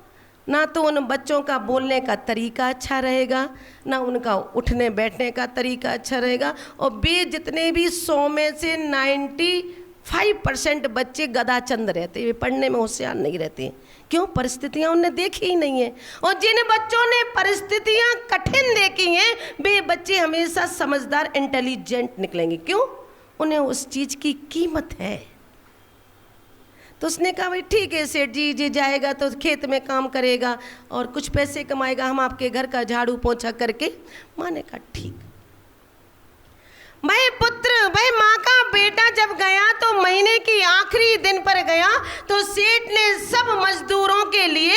ना तो उन बच्चों का बोलने का तरीका अच्छा रहेगा, ना उनका उठने बैठने का तरीका अच्छा रहेगा, और वे जितने भी 100 में से 95% बच्चे गधाचंद रहते हैं, वे पढ़ने में होशियार नहीं रहते। क्यों? परिस्थितियां उन्हें देखी ही नहीं है। और जिन बच्चों ने परिस्थितियां कठिन देखी हैं वे बच्चे हमेशा समझदार, इंटेलिजेंट निकलेंगे। क्यों? उन्हें उस चीज़ की कीमत है। तो उसने कहा भाई ठीक है सेठ जी, जी जाएगा तो खेत में काम करेगा और कुछ पैसे कमाएगा, हम आपके घर का झाड़ू पोछा करके। माँ ने कहा ठीक। भाई पुत्र, भाई माँ का बेटा जब गया तो महीने की आखिरी दिन पर गया तो सेठ ने सब मजदूरों के लिए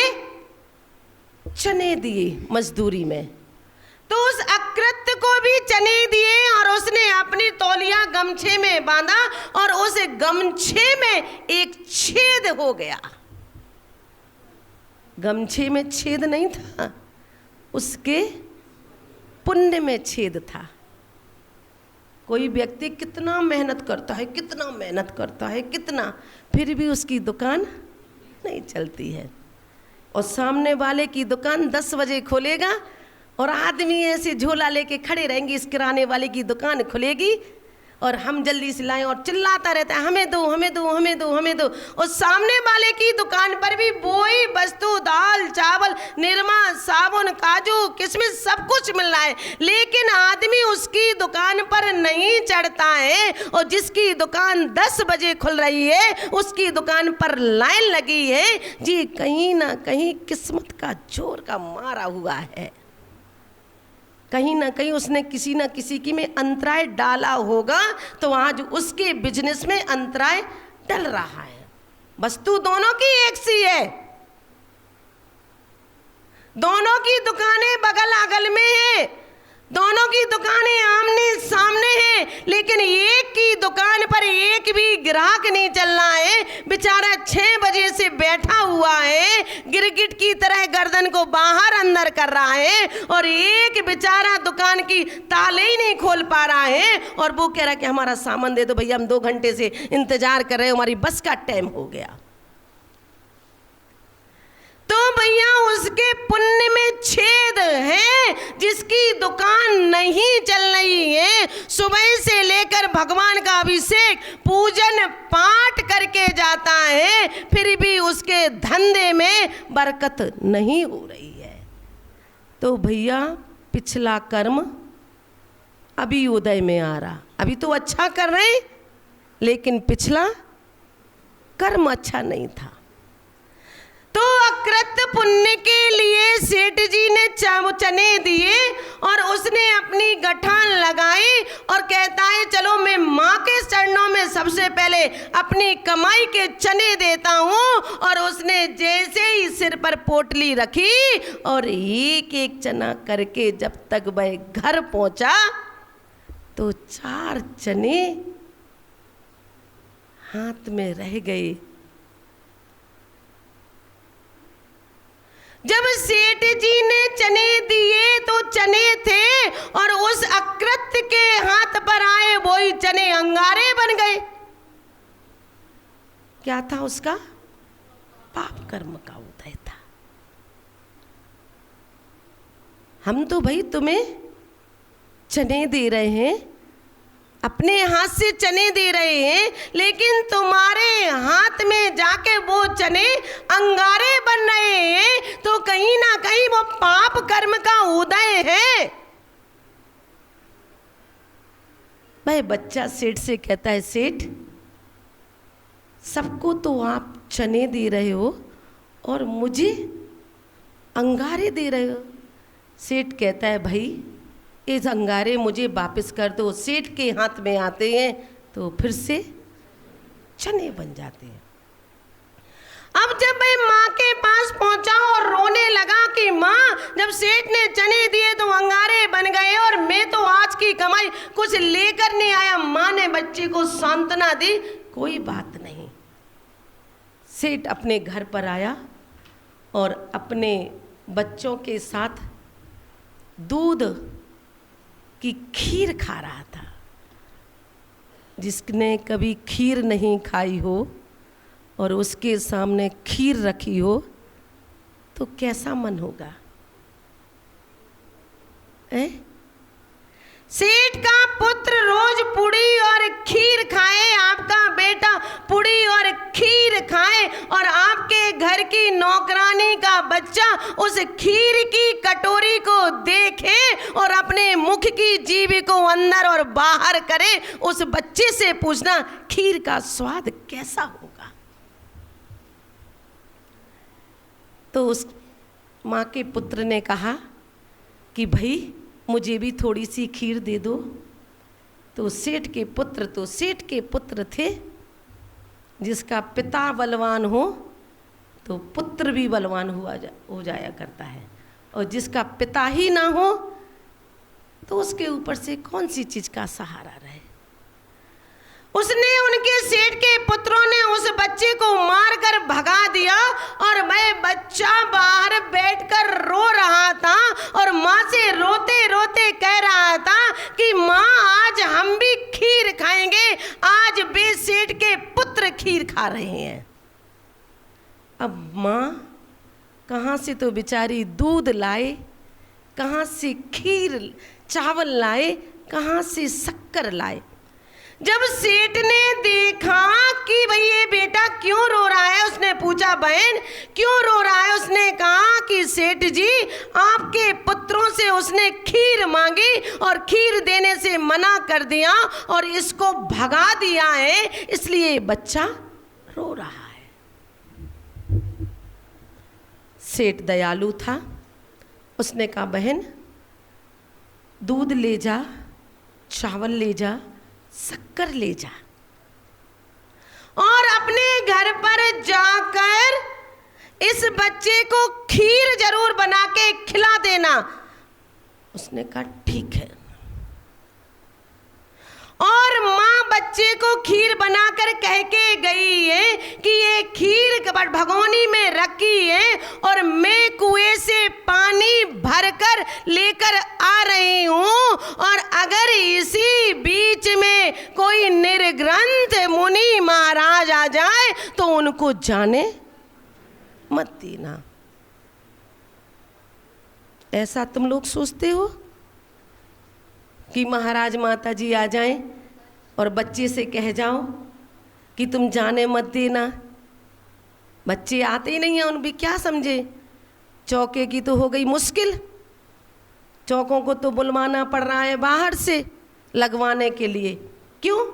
चने दिए मजदूरी में, तो उस अकृत्य को भी चने दिए और उसने अपनी तौलिया गमछे में बांधा और उस गमछे में एक छेद हो गया। गमछे में छेद नहीं था, उसके पुण्य में छेद था। कोई व्यक्ति कितना मेहनत करता है, कितना मेहनत करता है, कितना, फिर भी उसकी दुकान नहीं चलती है। और सामने वाले की दुकान 10 बजे खोलेगा और आदमी ऐसे झोला लेके खड़े रहेंगे, इस किराने वाले की दुकान खुलेगी और हम जल्दी से लाएं, और चिल्लाता रहता है हमें दो हमें दो हमें दो हमें दो। और सामने वाले की दुकान पर भी वही वस्तु, दाल चावल निरमा साबुन काजू किशमिश सब कुछ मिल रहा है, लेकिन आदमी उसकी दुकान पर नहीं चढ़ता है। और जिसकी दुकान 10 बजे खुल रही है उसकी दुकान पर लाइन लगी है जी, कहीं ना कहीं किस्मत का जोर का मारा हुआ है। कहीं ना कहीं उसने किसी ना किसी की में अंतराय डाला होगा, तो आज उसके बिजनेस में अंतराय डल रहा है। वस्तु दोनों की एक सी है, दोनों की दुकानें बगल अगल में है, दोनों की दुकानें आमने सामने हैं, लेकिन एक की दुकान पर एक भी ग्राहक नहीं चल रहा है। बेचारा 6 बजे से बैठा हुआ है, गिरगिट की तरह गर्दन को बाहर अंदर कर रहा है, और एक बेचारा दुकान की ताले ही नहीं खोल पा रहा है। और वो कह रहा है कि हमारा सामान दे दो भैया, हम 2 घंटे से इंतजार कर रहे हैं, हमारी बस का टाइम हो गया। तो भैया उसके पुण्य में छेद है, जिसकी दुकान नहीं चल रही है, सुबह से लेकर भगवान का अभिषेक पूजन पाठ करके जाता है, फिर भी उसके धंधे में बरकत नहीं हो रही है। तो भैया पिछला कर्म अभी उदय में आ रहा, अभी तो अच्छा कर रहे, लेकिन पिछला कर्म अच्छा नहीं था। तो अकृत पुण्य के लिए सेठ जी ने चने दिए और उसने अपनी गठान लगाई और कहता है चलो मैं माँ के चरणों में सबसे पहले अपनी कमाई के चने देता हूँ। और उसने जैसे ही सिर पर पोटली रखी और एक एक चना करके जब तक वह घर पहुँचा तो 4 चने हाथ में रह गए। जब सेठ जी ने चने दिए तो चने थे और उस अकृत्य के हाथ पर आए वही चने अंगारे बन गए। क्या था? उसका पाप कर्म का उदय था। हम तो भाई तुम्हें चने दे रहे हैं, अपने हाथ से चने दे रहे हैं, लेकिन तुम्हारे हाथ में जाके वो चने अंगारे बन रहे हैं, तो कहीं ना कहीं वो पाप कर्म का उदय है। भाई बच्चा सेठ से कहता है सेठ सबको तो आप चने दे रहे हो और मुझे अंगारे दे रहे हो। सेठ कहता है भाई इस अंगारे मुझे वापस कर दो। सेठ के हाथ में आते हैं तो फिर से चने बन जाते हैं। अब जब मैं माँ के पास पहुंचा और रोने लगा कि माँ जब सेठ ने चने दिए तो अंगारे बन गए और मैं तो आज की कमाई कुछ लेकर नहीं आया। माँ ने बच्चे को सांत्वना दी, कोई बात नहीं, सेठ अपने घर पर आया और अपने बच्चों के साथ दूध की खीर खा रहा था। जिसने कभी खीर नहीं खाई हो और उसके सामने खीर रखी हो तो कैसा मन होगा? सेठ का पुत्र रोज पुड़ी और खीर खाए, आपका बेटा पुड़ी और खीर खाए, और आपके घर की नौकरानी का बच्चा उस खीर की कटोरी को देखे और अपने मुख की जीभ को अंदर और बाहर करे, उस बच्चे से पूछना खीर का स्वाद कैसा होगा? तो उस माँ के पुत्र ने कहा कि भाई मुझे भी थोड़ी सी खीर दे दो। तो सेठ के पुत्र थे। जिसका पिता बलवान हो तो पुत्र भी बलवान हो जाया करता है, और जिसका पिता ही ना हो तो उसके ऊपर से कौन सी चीज़ का सहारा रहे। उसने, उनके सेठ के पुत्रों ने उस बच्चे को मारकर भगा दिया, और वह बच्चा बाहर बैठकर रो रहा था और माँ से रोते रोते कह रहा था कि माँ आज हम भी खीर खाएंगे, आज वे सेठ के पुत्र खीर खा रहे हैं। अब माँ कहाँ से तो बेचारी दूध लाए, कहाँ से खीर चावल लाए, कहाँ से शक्कर लाए। जब सेठ ने देखा कि भाई ये बेटा क्यों रो रहा है, उसने पूछा बहन क्यों रो रहा है? उसने कहा कि सेठ जी आपके पुत्रों से उसने खीर मांगी और खीर देने से मना कर दिया और इसको भगा दिया है, इसलिए बच्चा रो रहा है। सेठ दयालु था, उसने कहा बहन दूध ले जा, चावल ले जा, शक्कर ले जा, और अपने घर पर जाकर इस बच्चे को खीर जरूर बना के खिला देना। उसने कहा ठीक है। और माँ बच्चे को खीर बनाकर कह के गई है कि ये खीर भगोनी में रखी है और मैं कुएं से पानी भरकर लेकर आ रही हूँ, और अगर इसी बीच में कोई निर्ग्रंथ मुनि महाराज आ जाए तो उनको जाने मत देना। ऐसा तुम लोग सोचते हो कि महाराज माता जी आ जाएं और बच्चे से कह जाओ कि तुम जाने मत देना? बच्चे आते ही नहीं हैं, उन भी क्या समझे। चौके की तो हो गई मुश्किल, चौकों को तो बुलवाना पड़ रहा है बाहर से लगवाने के लिए। क्यों?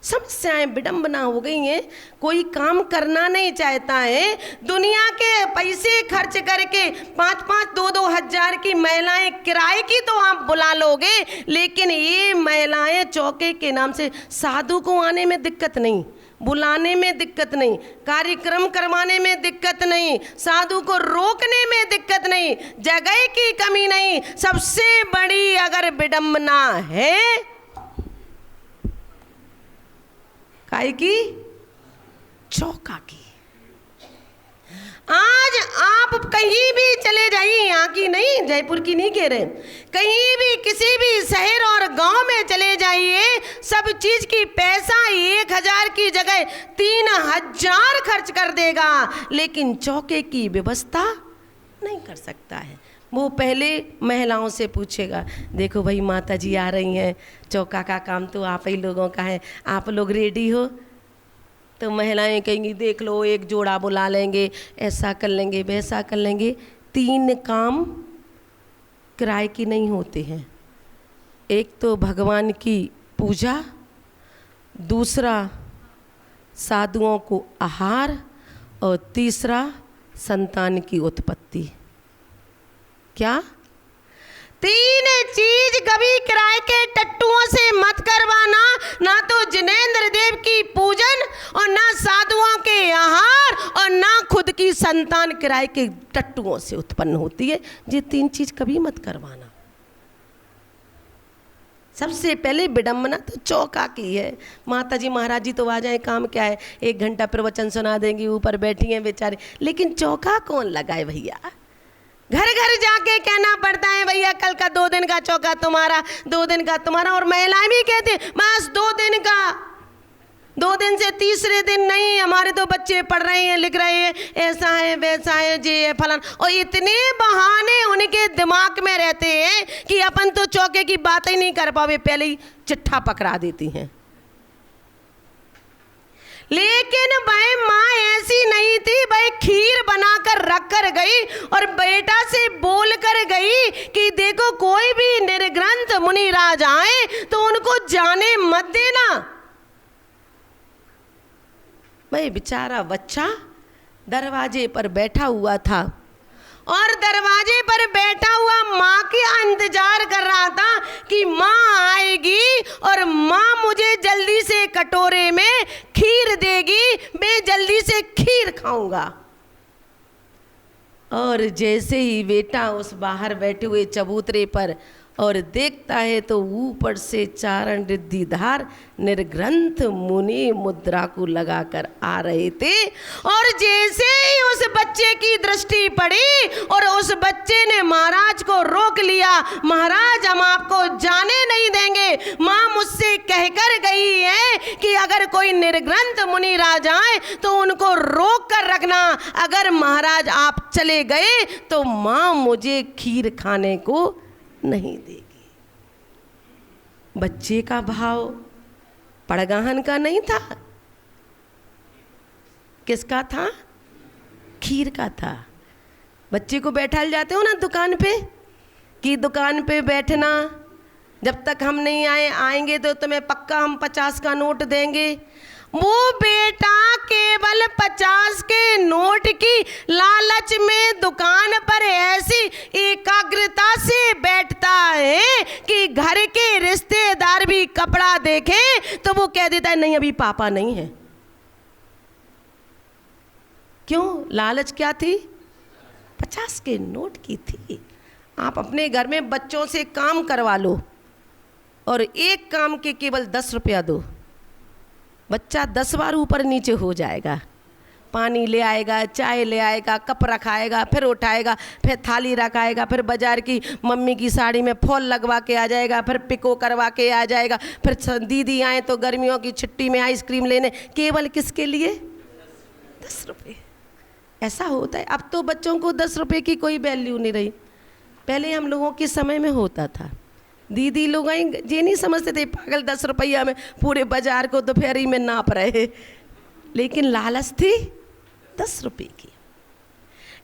समस्याएं विडंबना हो गई हैं, कोई काम करना नहीं चाहता है। दुनिया के पैसे खर्च करके 5-5, 2-2 हजार की महिलाएं किराए की तो आप बुला लोगे, लेकिन ये महिलाएं चौके के नाम से साधु को आने में दिक्कत नहीं, बुलाने में दिक्कत नहीं, कार्यक्रम करवाने में दिक्कत नहीं, साधु को रोकने में दिक्कत नहीं, जगह की कमी नहीं। सबसे बड़ी अगर विडंबना है काय की? चौका की। आज आप कहीं भी चले जाइए, यहाँ की नहीं, जयपुर की नहीं कह रहे, कहीं भी किसी भी शहर और गांव में चले जाइए, सब चीज की पैसा 1000 की जगह 3000 खर्च कर देगा, लेकिन चौके की व्यवस्था नहीं कर सकता है। वो पहले महिलाओं से पूछेगा, देखो भाई माता जी आ रही हैं, चौका का काम तो आप ही लोगों का है, आप लोग रेडी हो? तो महिलाएं कहेंगी देख लो, एक जोड़ा बुला लेंगे, ऐसा कर लेंगे, वैसा कर लेंगे। 3 काम किराए की नहीं होते हैं। एक तो भगवान की पूजा, दूसरा साधुओं को आहार, और तीसरा संतान की उत्पत्ति। क्या? 3 चीज कभी किराए के टट्टुओं से मत करवाना, ना तो जिनेंद्र देव की पूजन, और ना साधुओं के आहार, और ना खुद की संतान किराए के टट्टुओं से उत्पन्न होती है। ये 3 चीज कभी मत करवाना। सबसे पहले विडम्बना तो चौका की है। माता जी महाराज जी तो आ जाए, काम क्या है, 1 घंटा प्रवचन सुना देंगी, ऊपर बैठी हैं बेचारे, लेकिन चौका कौन लगाए भैया? घर घर जाके कहना पड़ता है भैया कल का 2 दिन का चौका तुम्हारा, 2 दिन का तुम्हारा। और महिलाएं भी कहती बस 2 दिन का, 2 दिन से तीसरे दिन नहीं, हमारे तो बच्चे पढ़ रहे हैं, लिख रहे हैं, ऐसा है वैसा है, जी है फलान। और इतने बहाने उनके दिमाग में रहते हैं कि अपन तो चौके की बात ही नहीं कर पावे, पहले ही चिट्ठा पकड़ा देती हैं। लेकिन भाई माँ ऐसी नहीं थी, भाई खीर बनाकर रख कर गई और बेटा से बोल कर गई कि देखो कोई भी निर्ग्रंथ मुनिराज आए तो उनको जाने मत देना। भाई बेचारा बच्चा दरवाजे पर बैठा हुआ था और दरवाजे पर बैठा हुआ माँ का इंतजार कर रहा था कि माँ आएगी और माँ मुझे जल्दी से कटोरे में खीर देगी, मैं जल्दी से खीर खाऊंगा। और जैसे ही बेटा उस बाहर बैठे हुए चबूतरे पर और देखता है तो ऊपर से चारण रिद्धिधार निर्ग्रंथ मुनि मुद्रा को लगाकर आ रहे थे। और जैसे ही उस बच्चे की दृष्टि पड़ी और उस बच्चे ने महाराज को रोक लिया, महाराज हम आपको जाने नहीं देंगे, माँ मुझसे कहकर गई है कि अगर कोई निर्ग्रंथ मुनि राज आए तो उनको रोक कर रखना, अगर महाराज आप चले गए तो माँ मुझे खीर खाने को नहीं देगी। बच्चे का भाव पड़गाहन का नहीं था, किसका था? खीर का था। बच्चे को बैठा जाते हो ना दुकान पे कि दुकान पे बैठना, जब तक हम नहीं आएंगे तो तुम्हें पक्का हम 50 का नोट देंगे। वो बेटा केवल 50 के नोट की लालच में दुकान पर ऐसी एकाग्रता से बैठता है कि घर के रिश्तेदार भी कपड़ा देखे तो वो कह देता है नहीं अभी पापा नहीं है। क्यों? लालच क्या थी? 50 के नोट की थी। आप अपने घर में बच्चों से काम करवा लो और एक काम के केवल 10 रुपया दो, बच्चा 10 बार ऊपर नीचे हो जाएगा। पानी ले आएगा, चाय ले आएगा, कप रखाएगा, फिर उठाएगा, फिर थाली रखाएगा, फिर बाजार की मम्मी की साड़ी में फॉल लगवा के आ जाएगा, फिर पिको करवा के आ जाएगा, फिर दीदी आए तो गर्मियों की छुट्टी में आइसक्रीम लेने, केवल किसके लिए? 10 रुपये। ऐसा होता है। अब तो बच्चों को 10 रुपये की कोई वैल्यू नहीं रही, पहले हम लोगों के समय में होता था। दीदी लोग ये नहीं समझते थे पागल 10 रुपया में पूरे बाजार को दोपहरी में नाप रहे, लेकिन लालच थी 10 रुपये की।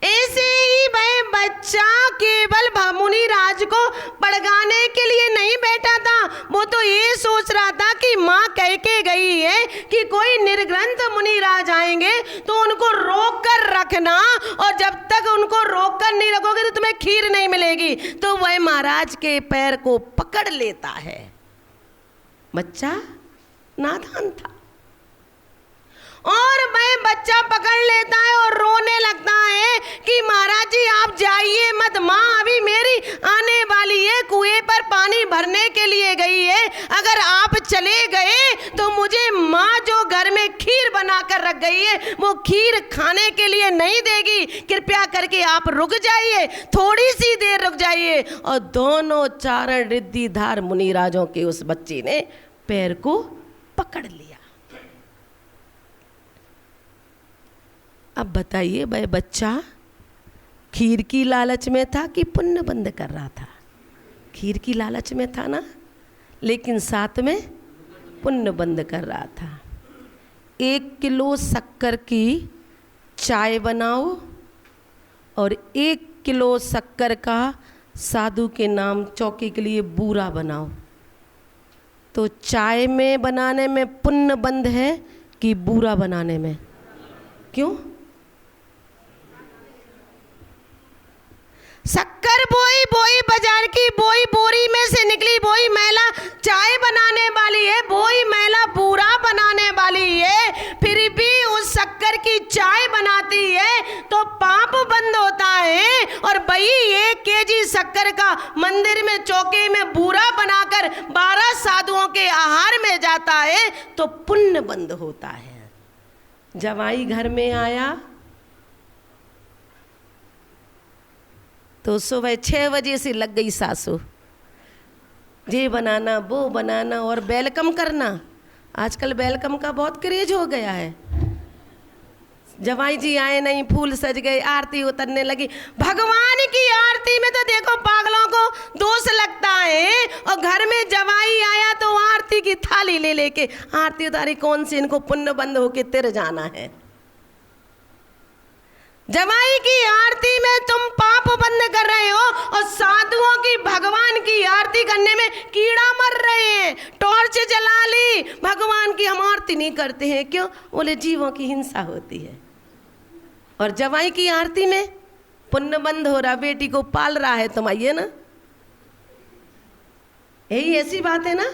ऐसे ही वह बच्चा केवल मुनि राज को पड़गाने के लिए नहीं बैठा था, वो तो ये सोच रहा था कि माँ कह के गई है कि कोई निर्ग्रंथ मुनि राज आएंगे तो उनको रोक कर रखना, और जब तक उनको रोक कर नहीं रखोगे तो तुम्हें खीर नहीं मिलेगी। तो वह महाराज के पैर को पकड़ लेता है। बच्चा नादान था और वह बच्चा पकड़ लेता है और रोने लगता है कि महाराज जी आप जाइए मत, माँ अभी मेरी आने वाली है, कुएं पर पानी भरने के लिए गई है, अगर आप चले गए तो मुझे माँ जो घर में खीर बना कर रख गई है वो खीर खाने के लिए नहीं देगी, कृपया करके आप रुक जाइए, थोड़ी सी देर रुक जाइए। और दोनों चारण रिद्धिधार मुनिराजों के उस बच्चे ने पैर को पकड़ लिया। अब बताइए भाई बच्चा खीर की लालच में था कि पुण्य बंद कर रहा था? खीर की लालच में था ना, लेकिन साथ में पुण्य बंद कर रहा था। 1 किलो शक्कर की चाय बनाओ और 1 किलो शक्कर का साधु के नाम चौकी के लिए बूरा बनाओ, तो चाय में बनाने में पुण्य बंद है कि बूरा बनाने में? क्यों? शक्कर बोई बोई बाजार की, बोई बोरी में से निकली, बोई महिला चाय बनाने वाली है, बोई महिला बूरा बनाने वाली है, फिर भी उस शक्कर की चाय बनाती जाती है तो पाप बंद होता है, और वही 1 केजी शक्कर का मंदिर में चौके में बूरा बनाकर 12 साधुओं के आहार में जाता है तो पुण्य बंद होता है। जवाई घर में आया तो सुबह 6 बजे से लग गई सासू, ये बनाना वो बनाना और वेलकम करना। आजकल वेलकम का बहुत क्रेज हो गया है। जवाई जी आए नहीं, फूल सज गए, आरती उतरने लगी। भगवान की आरती में तो देखो पागलों को दोष लगता है, और घर में जवाई आया तो आरती की थाली ले लेके आरती उतारी। कौन सी इनको पुण्य बंद होके तिर जाना है। जवाई की आरती में तुम पाप बंद कर रहे हो, और साधुओं की भगवान की आरती करने में कीड़ा मर रहे हैं। टॉर्च जला ली, भगवान की हम आरती नहीं करते हैं, क्यों? बोले जीवों की हिंसा होती है। और जवाई की आरती में पुण्य बंद हो रहा, बेटी को पाल रहा है तुम, आइए ना। यही ऐसी बात है ना।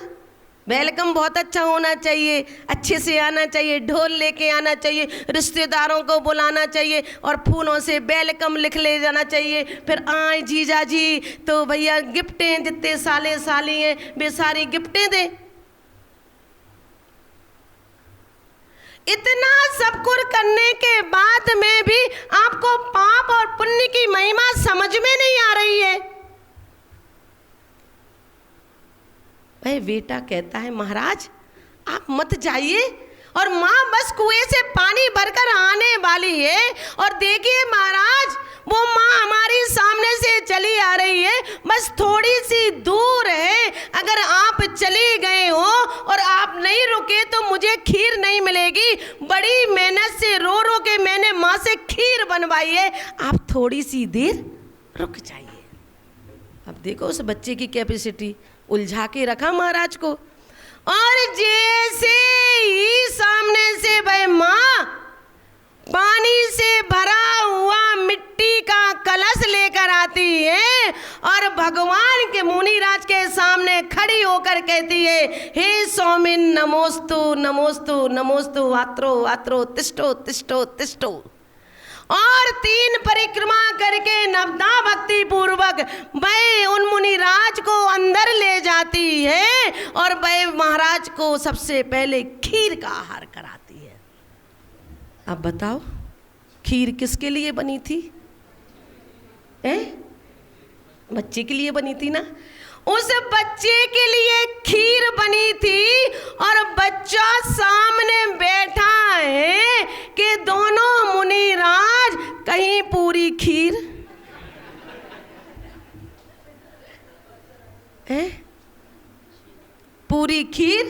वेलकम बहुत अच्छा होना चाहिए, अच्छे से आना चाहिए, ढोल लेके आना चाहिए, रिश्तेदारों को बुलाना चाहिए और फूलों से वेलकम लिख ले जाना चाहिए। फिर आए जीजा जी तो भैया गिफ्टें, जितने साले साली हैं वे सारी गिफ्टें दें। इतना सब कुछ करने के बाद में भी आपको पाप और पुण्य की महिमा समझ में नहीं आ रही है। भाई बेटा कहता है महाराज आप मत जाइए, और माँ बस कुएं से पानी भरकर आने वाली है, और देखिए महाराज वो माँ हमारी सामने से चली आ रही है, बस थोड़ी सी दूर है। अगर आप चले गए हो और आप नहीं रुके तो मुझे खीर नहीं मिलेगी। बड़ी मेहनत से रो रो के मैंने माँ से खीर बनवाई है, आप थोड़ी सी देर रुक जाइए। अब देखो उस बच्चे की कैपेसिटी, उलझा के रखा महाराज को। और जैसे ही सामने से वह माँ पानी से भरा हुआ मिट्टी का कलश लेकर आती है और भगवान के मुनिराज के सामने खड़ी होकर कहती है, हे स्वामिन नमोस्तु नमोस्तु नमोस्तु, आत्रो आत्रो तिष्ठो तिष्ठो तिष्ठो। और 3 परिक्रमा करके नवदा भक्ति पूर्वक वह उन मुनिराज को अंदर ले जाती है और वह महाराज को सबसे पहले खीर का आहार कराती है। अब बताओ खीर किसके लिए बनी थी? बच्चे के लिए बनी थी ना। उस बच्चे के लिए खीर बनी थी और बच्चा सामने बैठा है कि दोनों मुनिराज कहीं पूरी खीर पूरी खीर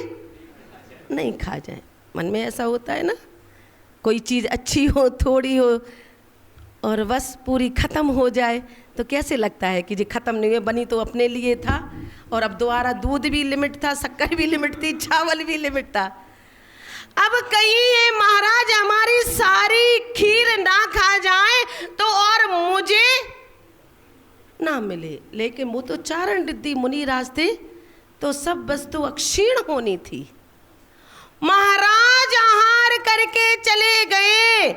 नहीं खा जाए। मन में ऐसा होता है ना, कोई चीज़ अच्छी हो थोड़ी हो और बस पूरी ख़त्म हो जाए तो कैसे लगता है कि जी ख़त्म नहीं है, बनी तो अपने लिए था और अब दोबारा दूध भी लिमिट था, शक्कर भी लिमिट थी, चावल भी लिमिट था। अब कहीं ये महाराज हमारी सारी खीर ना खा जाए तो और मुझे ना मिले। लेकिन वो तो चारण रिद्धि मुनिराज थे तो सब वस्तु अक्षीण होनी थी। महाराज आहार करके चले गए,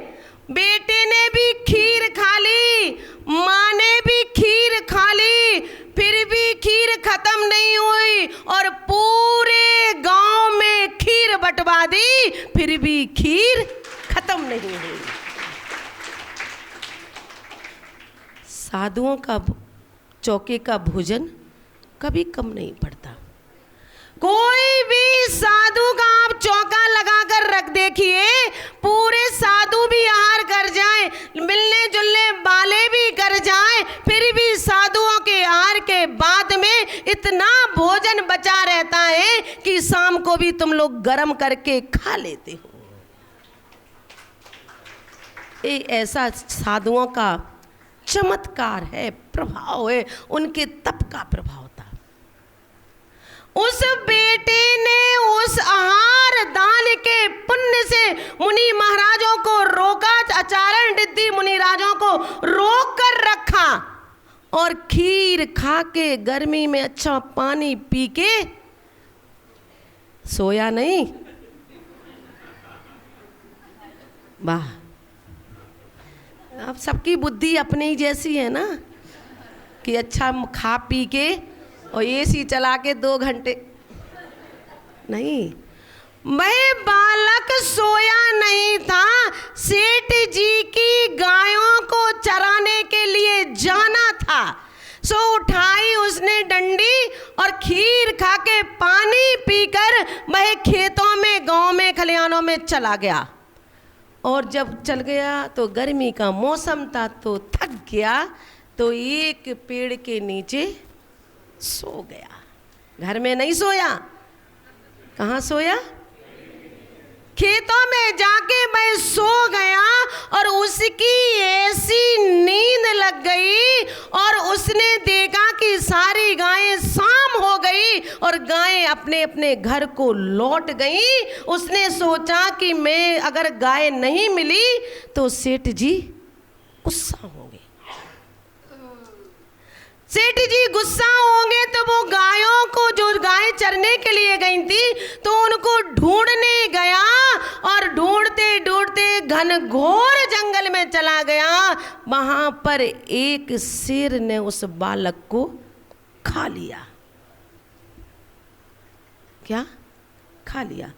बेटे ने भी खीर खा ली, माँ ने भी खीर खा ली, फिर भी खीर खत्म नहीं हुई और पूरे गांव में खीर बंटवा दी, फिर भी खीर खत्म नहीं हुई। साधुओं का चौके का भोजन कभी कम नहीं पड़ता। कोई भी साधु का आप चौका लगाकर रख देखिए, पूरे साधु भी आहार कर जाए, मिलने जुलने वाले भी कर जाए, फिर भी साधुओं के आहार के बाद में इतना भोजन बचा रहता है कि शाम को भी तुम लोग गरम करके खा लेते हो। ये ऐसा साधुओं का चमत्कार है, प्रभाव है, उनके तप का प्रभाव था। उस बेटे ने उस आहार दान के पुण्य से मुनि महाराजों को रोका, आचारण रिद्धि मुनिराजों को रोक कर रखा और खीर खा के गर्मी में अच्छा पानी पी के सोया नहीं। वाह, अब सबकी बुद्धि अपनी ही जैसी है ना, कि अच्छा खा पी के और एसी चला के 2 घंटे नहीं। वह बालक सोया नहीं था, सेठ जी की गायों को चराने के लिए जाना था। सो उठाई उसने डंडी और खीर खा के पानी पीकर वह खेतों में, गांव में, खलिहानों में चला गया। और जब चल गया तो गर्मी का मौसम था, तो थक गया, तो एक पेड़ के नीचे सो गया। घर में नहीं सोया, कहाँ सोया? खेतों में जाके मैं सो गया। और उसकी ऐसी नींद लग गई और उसने देखा कि सारी गायें शाम हो गई और गायें अपने अपने घर को लौट गई। उसने सोचा कि मैं अगर गाय नहीं मिली तो सेठ जी गुस्सा होंगे, सेठ जी गुस्सा होंगे, तो वो गायों को, जो गाय चरने के लिए गई थी, तो उनको ढूंढने गया और ढूंढते ढूंढते घनघोर जंगल में चला गया। वहां पर एक शेर ने उस बालक को खा लिया। क्या खा लिया?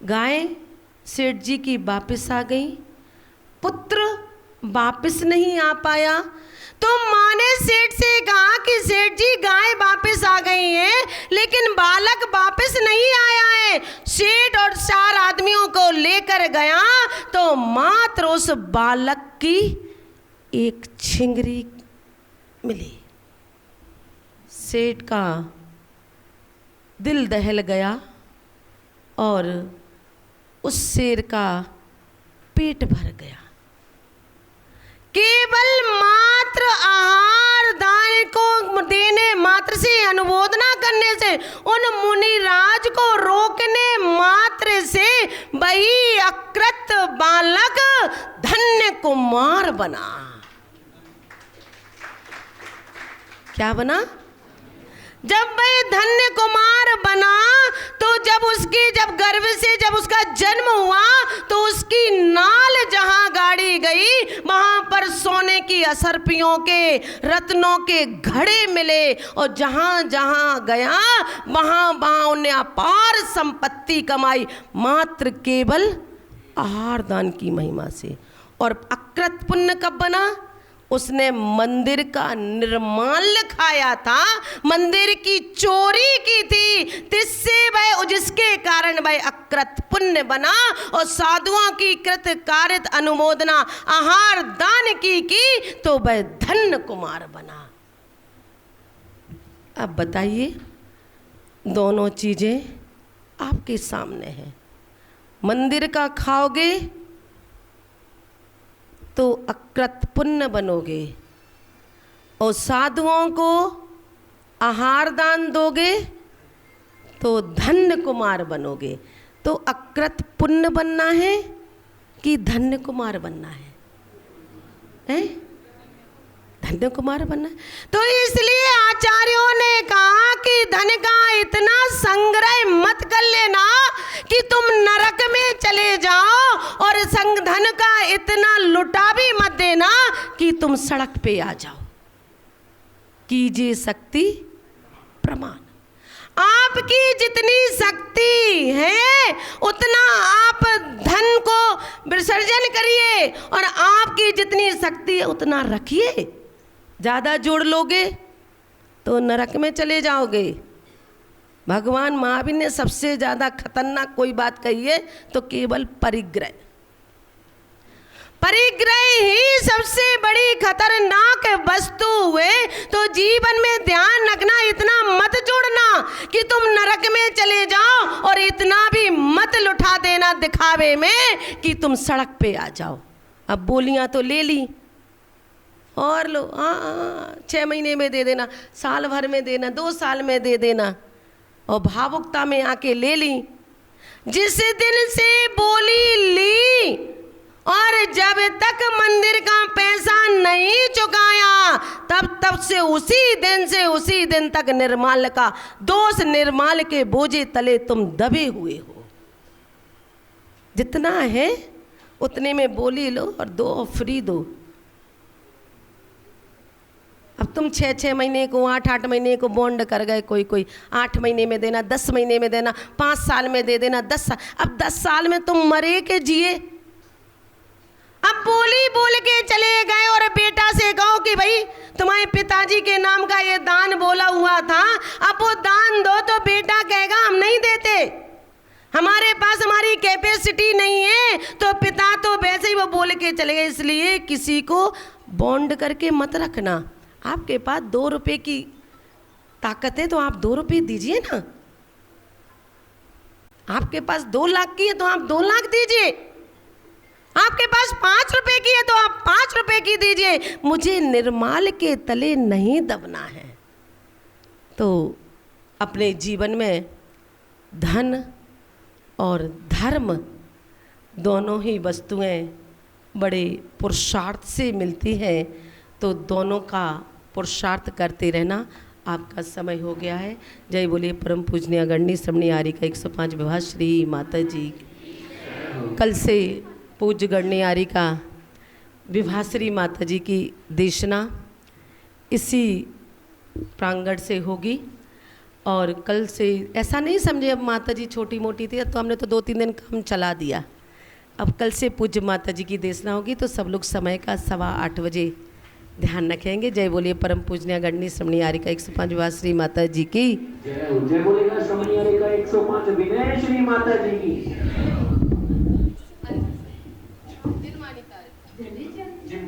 गाय सेठ जी की वापस आ गई, पुत्र वापस नहीं आ पाया। तो माँ ने सेठ से कहा कि सेठ जी गाय वापस आ गई है, लेकिन बालक वापस नहीं आया है। सेठ और 4 आदमियों को लेकर गया तो मात्र उस बालक की एक छिंगरी मिली। सेठ का दिल दहल गया और उस शेर का पेट भर गया। केवल मात्र आहार दान को देने मात्र से, अनुमोदना करने से, उन मुनिराज को रोकने मात्र से वही अकृत बालक धन्य कुमार बना। क्या बना? जब वह धन्य कुमार बना तो जब गर्भ से जब उसका जन्म हुआ तो उसकी नाल जहां गाड़ी गई, वहां पर सोने की असरपियों के, रत्नों के घड़े मिले। और जहां जहां गया वहां वहां उन्हें अपार संपत्ति कमाई, मात्र केवल आहार दान की महिमा से। और अकृत पुण्य कब बना? उसने मंदिर का निर्माण लिखाया था, मंदिर की चोरी की थी, जिसके कारण वह अकृत पुण्य बना। और साधुओं की कृत कारित अनुमोदना आहार दान की तो वह धन्य कुमार बना। अब बताइए, दोनों चीजें आपके सामने हैं। मंदिर का खाओगे तो अकृत पुण्य बनोगे, और साधुओं को आहार दान दोगे तो धन्य कुमार बनोगे। तो अकृत पुण्य बनना है कि धन्य कुमार बनना है? हैं? धन्य कुमार बनना है। तो इसलिए आचार्यों ने कहा कि धन का इतना संग्रह मत कर लेना कि तुम नरक में चले जाओ, और धन का इतना लुटा भी मत देना कि तुम सड़क पे आ जाओ। कीजिए शक्ति प्रमाण। आपकी जितनी शक्ति है उतना आप धन को विसर्जन करिए, और आपकी जितनी शक्ति है उतना रखिए। ज़्यादा जोड़ लोगे तो नरक में चले जाओगे। भगवान महावीर ने सबसे ज़्यादा खतरनाक कोई बात कही है तो केवल परिग्रह। परिग्रह ही सबसे बड़ी खतरनाक वस्तु है। तो जीवन में ध्यान रखना, इतना मत जोड़ना कि तुम नरक में चले जाओ, और इतना भी मत लुटा देना दिखावे में कि तुम सड़क पे आ जाओ। अब बोलियां तो ले ली और लो, हाँ 6 महीने में दे देना, साल भर में देना, 2 साल में दे देना, और भावुकता में आके ले ली। जिस दिन से बोली ली और जब तक मंदिर का पैसा नहीं चुकाया, तब से उसी दिन तक निर्माल का दोष, निर्माल के बोझे तले तुम दबे हुए हो। जितना है उतने में बोली लो और दो और फ्री दो, अब तुम 6-6 महीने को 8-8 महीने को बॉन्ड कर गए, कोई कोई 8 महीने में देना, 10 महीने में देना, 5 साल में दे देना, 10 साल। अब 10 साल में तुम मरे के जिए। अब बोली बोल के चले गए और बेटा से कहो कि भाई तुम्हारे पिताजी के नाम का ये दान बोला हुआ था, अब वो दान दो, तो बेटा कहेगा हम नहीं देते, हमारे पास हमारी कैपेसिटी नहीं है। तो पिता तो वैसे ही वो बोल के चले गए। इसलिए किसी को बॉन्ड करके मत रखना। आपके पास 2 रुपए की ताकत है तो आप 2 रुपए दीजिए ना। आपके पास 2 लाख की है तो आप 2 लाख दीजिए। आपके पास 5 रुपए की है तो आप 5 रुपए की दीजिए। मुझे निर्माल के तले नहीं दबना है। तो अपने जीवन में धन और धर्म दोनों ही वस्तुएं बड़े पुरुषार्थ से मिलती हैं। तो दोनों का पुरुषार्थ करते रहना। आपका समय हो गया है। जय बोलिए परम पूजनीय गणनी श्रमणी आरी का 105 विवाह श्री माता जी। कल से पूज्य गणनी आरी का विवाह श्री माता जी की देशना इसी प्रांगण से होगी। और कल से ऐसा नहीं समझे अब माता जी छोटी मोटी थी तो हमने तो 2-3 दिन काम चला दिया। अब कल से पूज्य माता जी की देशना होगी तो सब लोग समय का 8:15 बजे ध्यान रखेंगे। जय बोलिए परम पूजनीय गणनी श्रमणी आरी का 105 विवाह श्री माता जी की। जय बोलेगा श्रमणी आरी का 105 विनय श्री माता जी की। जिन